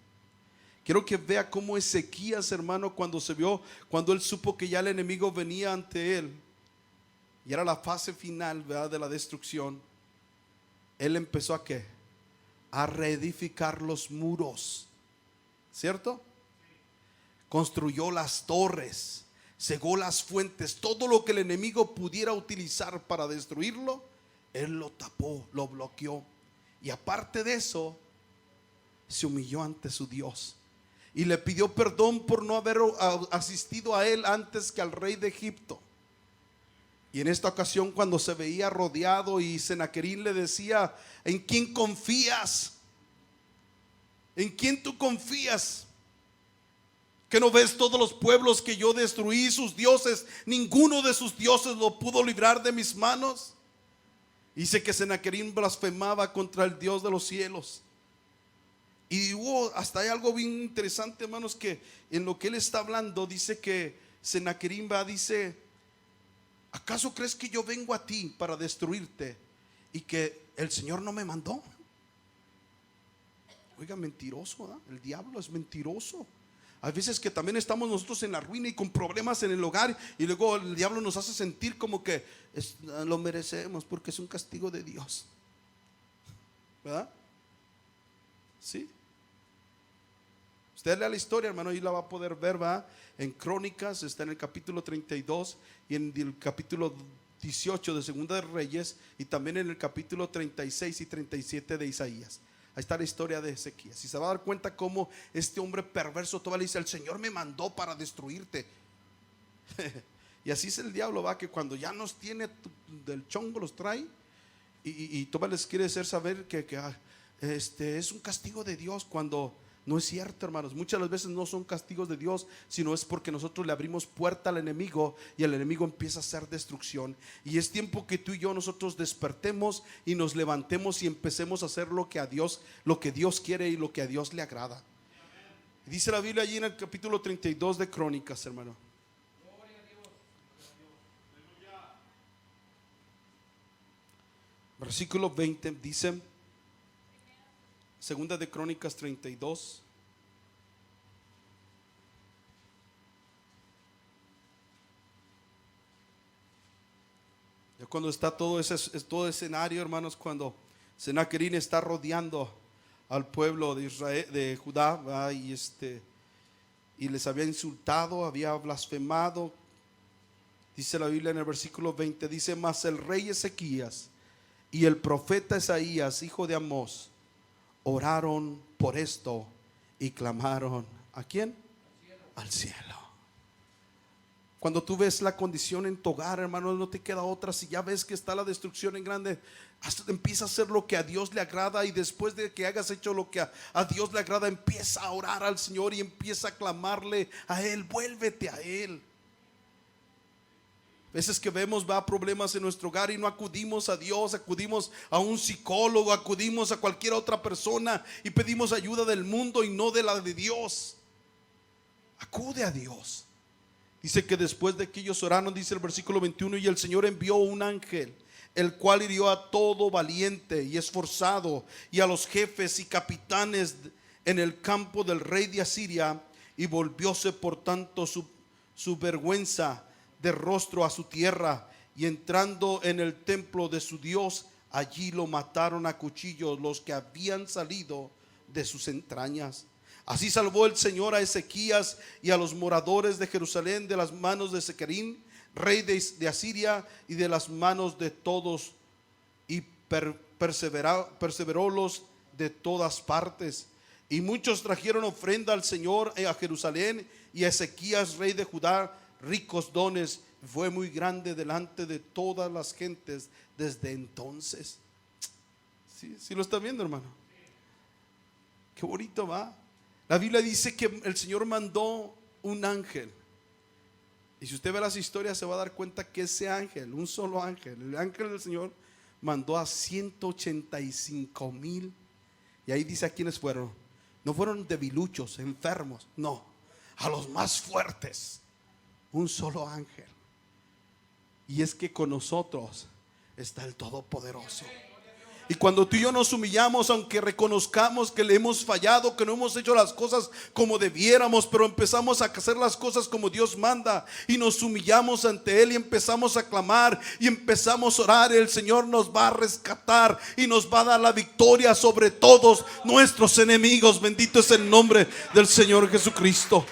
Quiero que vea cómo Ezequías, hermano, cuando él supo que ya el enemigo venía ante él y era la fase final, ¿verdad?, de la destrucción, él empezó a ¿qué? A reedificar los muros, ¿cierto? Construyó las torres, cegó las fuentes, todo lo que el enemigo pudiera utilizar para destruirlo, él lo tapó, lo bloqueó. Y aparte de eso, se humilló ante su Dios y le pidió perdón por no haber asistido a él antes que al rey de Egipto. Y en esta ocasión, cuando se veía rodeado y Senaquerín le decía: ¿en quién confías? ¿En quién tú confías? ¿Que no ves todos los pueblos que yo destruí, sus dioses? Ninguno de sus dioses lo pudo librar de mis manos. Dice que Senaquerín blasfemaba contra el Dios de los cielos. Y hasta hay algo bien interesante, hermanos, que en lo que él está hablando, dice que Senaquerín dice: ¿acaso crees que yo vengo a ti para destruirte y que el Señor no me mandó? Oiga, mentiroso, ¿verdad? El diablo es mentiroso. Hay veces que también estamos nosotros en la ruina y con problemas en el hogar, y luego el diablo nos hace sentir como que lo merecemos porque es un castigo de Dios, ¿verdad? Sí. Usted lea la historia, hermano, y la va a poder ver, ¿verdad? En Crónicas, está en el capítulo 32 y en el capítulo 18 de Segunda de Reyes, y también en el capítulo 36 y 37 de Isaías. Ahí está la historia de Ezequías. Y se va a dar cuenta cómo este hombre perverso todavía le dice: el Señor me mandó para destruirte. Y así es el diablo, va, que cuando ya nos tiene del chongo los trae y todavía les quiere hacer saber que es un castigo de Dios, cuando no es cierto, hermanos. Muchas de las veces no son castigos de Dios, sino es porque nosotros le abrimos puerta al enemigo y el enemigo empieza a hacer destrucción. Y es tiempo que tú y yo nosotros despertemos y nos levantemos y empecemos a hacer lo que Dios quiere y lo que a Dios le agrada. Dice la Biblia allí en el capítulo 32 de Crónicas, hermano. Versículo 20 dice, Segunda de Crónicas 32. Ya cuando está todo escenario, hermanos, cuando Senaquerín está rodeando al pueblo de Israel, de Judá, ¿verdad? Y les había insultado, había blasfemado. Dice la Biblia en el versículo 20, dice: mas el rey Ezequías y el profeta Isaías, hijo de Amós, oraron por esto y clamaron ¿a quién? Al cielo. Cuando tú ves la condición en tu hogar, hermano, no te queda otra. Si ya ves que está la destrucción en grande, empieza a hacer lo que a Dios le agrada. Y después de que hayas hecho lo que a Dios le agrada, empieza a orar al Señor y empieza a clamarle a Él. Vuélvete a Él. Veces que vemos problemas en nuestro hogar y no acudimos a Dios, acudimos a un psicólogo, acudimos a cualquier otra persona y pedimos ayuda del mundo y no de la de Dios. Acude a Dios. Dice que después de que ellos oraron, dice el versículo 21, y el Señor envió un ángel, el cual hirió a todo valiente y esforzado y a los jefes y capitanes en el campo del rey de Asiria, y volvióse por tanto su vergüenza de rostro a su tierra, y entrando en el templo de su Dios, allí lo mataron a cuchillos los que habían salido de sus entrañas. Así salvó el Señor a Ezequías y a los moradores de Jerusalén de las manos de Senaquerín, rey de Asiria, y de las manos de todos, y perseverólos de todas partes. Y muchos trajeron ofrenda al Señor a Jerusalén, y a Ezequías, rey de Judá, ricos dones. Fue muy grande delante de todas las gentes desde entonces. ¿Sí lo está viendo, hermano? Qué bonito, va. La Biblia dice que el Señor mandó un ángel. Y si usted ve las historias, se va a dar cuenta que ese ángel, un solo ángel, el ángel del Señor, mandó a 185,000. Y ahí dice a quiénes fueron: No fueron debiluchos, enfermos, no, a los más fuertes, un solo ángel. Y es que con nosotros está el Todopoderoso. Y cuando tú y yo nos humillamos, aunque reconozcamos que le hemos fallado, que no hemos hecho las cosas como debiéramos, pero empezamos a hacer las cosas como Dios manda, y nos humillamos ante Él y empezamos a clamar y empezamos a orar, el Señor nos va a rescatar y nos va a dar la victoria sobre todos nuestros enemigos. Bendito es el nombre del Señor Jesucristo.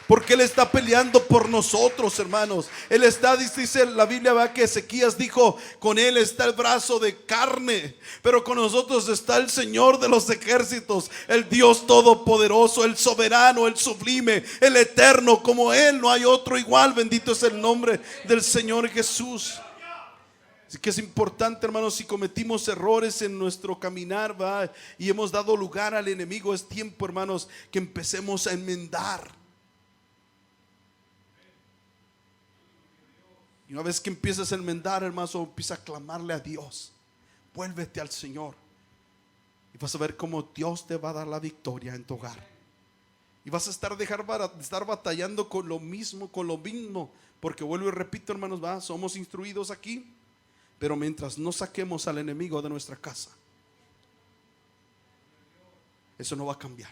Porque Él está peleando por nosotros, hermanos. Él está, dice la Biblia, va, que Ezequías dijo: con Él está el brazo de carne, pero con nosotros está el Señor de los ejércitos, el Dios todopoderoso, el soberano, el sublime, el eterno. Como Él no hay otro igual. Bendito es el nombre del Señor Jesús. Así que es importante, hermanos, si cometimos errores en nuestro caminar, va, y hemos dado lugar al enemigo, es tiempo, hermanos, que empecemos a enmendar. Y una vez que empiezas a enmendar, hermano, empieza a clamarle a Dios. Vuélvete al Señor. Y vas a ver cómo Dios te va a dar la victoria en tu hogar. Y vas a estar batallando con lo mismo. Porque vuelvo y repito, hermanos, somos instruidos aquí. Pero mientras no saquemos al enemigo de nuestra casa, eso no va a cambiar.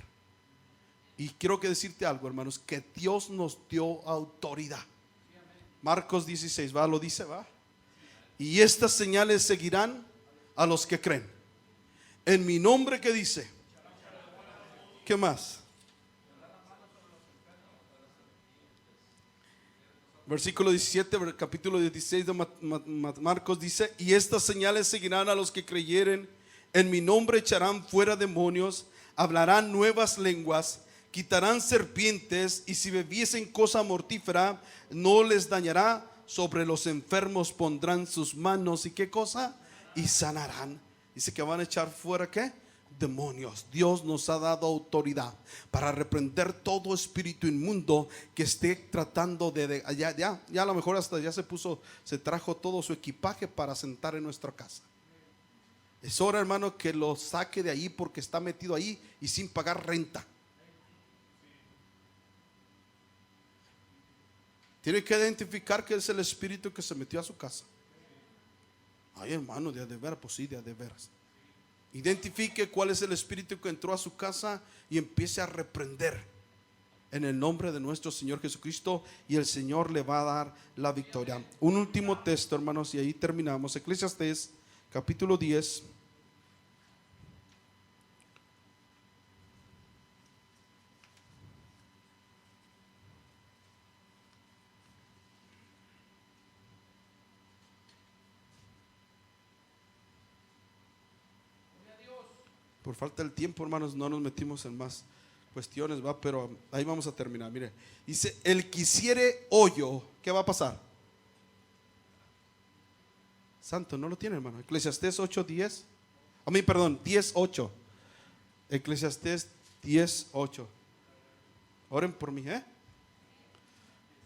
Y quiero decirte algo, hermanos, que Dios nos dio autoridad. Marcos 16, lo dice, y estas señales seguirán a los que creen. En mi nombre, ¿qué dice? ¿Qué más? Versículo 17, capítulo 16 de Marcos dice: y estas señales seguirán a los que creyeren. En mi nombre echarán fuera demonios, hablarán nuevas lenguas, quitarán serpientes, y si bebiesen cosa mortífera no les dañará. Sobre los enfermos pondrán sus manos, ¿y qué cosa? Y sanarán. Dice que van a echar fuera, ¿qué? Demonios. Dios nos ha dado autoridad para reprender todo espíritu inmundo que esté tratando ya a lo mejor hasta ya se trajo todo su equipaje para sentar en nuestra casa. Es hora, hermano, que lo saque de ahí, porque está metido ahí y sin pagar renta. Tiene que identificar que es el espíritu que se metió a su casa. Ay, hermano, de veras, pues sí, de veras. Identifique cuál es el espíritu que entró a su casa y empiece a reprender en el nombre de nuestro Señor Jesucristo, y el Señor le va a dar la victoria. Un último texto, hermanos, y ahí terminamos. Eclesiastés capítulo 10. Por falta del tiempo, hermanos, no nos metimos en más cuestiones, pero ahí vamos a terminar. Mire, dice: el que hiciere hoyo, ¿qué va a pasar? Santo, no lo tiene, hermano. Eclesiastés 8:10. A mí, perdón, 10:8. Eclesiastés 10:8. Oren por mí,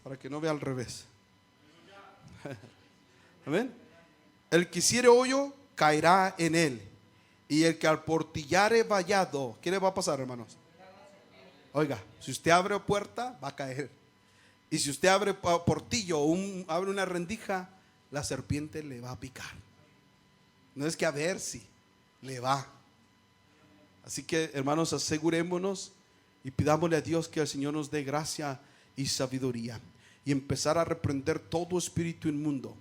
para que no vea al revés. Amén. El que hiciere hoyo caerá en él, y el que al portillare vallado, ¿qué le va a pasar, hermanos? Oiga, si usted abre puerta, va a caer. Y si usted abre portillo, abre una rendija, la serpiente le va a picar. No es que a ver si le va. Así que, hermanos, asegurémonos y pidámosle a Dios que el Señor nos dé gracia y sabiduría, y empezar a reprender todo espíritu inmundo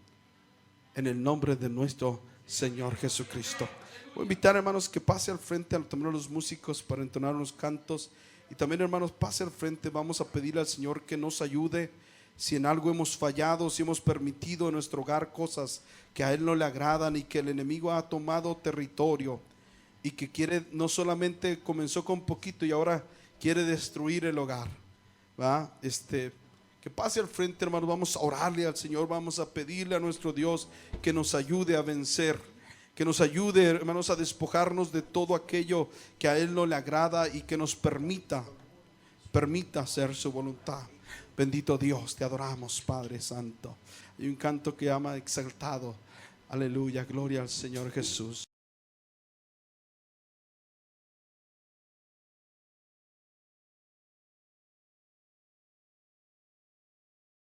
en el nombre de nuestro Señor Jesucristo. Voy a invitar, hermanos, que pase al frente también a los músicos para entonar unos cantos. Y también, hermanos, pase al frente. Vamos a pedirle al Señor que nos ayude. Si en algo hemos fallado, si hemos permitido en nuestro hogar cosas que a Él no le agradan, y que el enemigo ha tomado territorio, y que quiere, no solamente comenzó con poquito y ahora quiere destruir el hogar, que pase al frente, hermanos. Vamos a orarle al Señor, vamos a pedirle a nuestro Dios que nos ayude a vencer, que nos ayude, hermanos, a despojarnos de todo aquello que a Él no le agrada, y que nos permita hacer su voluntad. Bendito Dios, te adoramos, Padre Santo. Hay un canto que llama exaltado. Aleluya, gloria al Señor Jesús.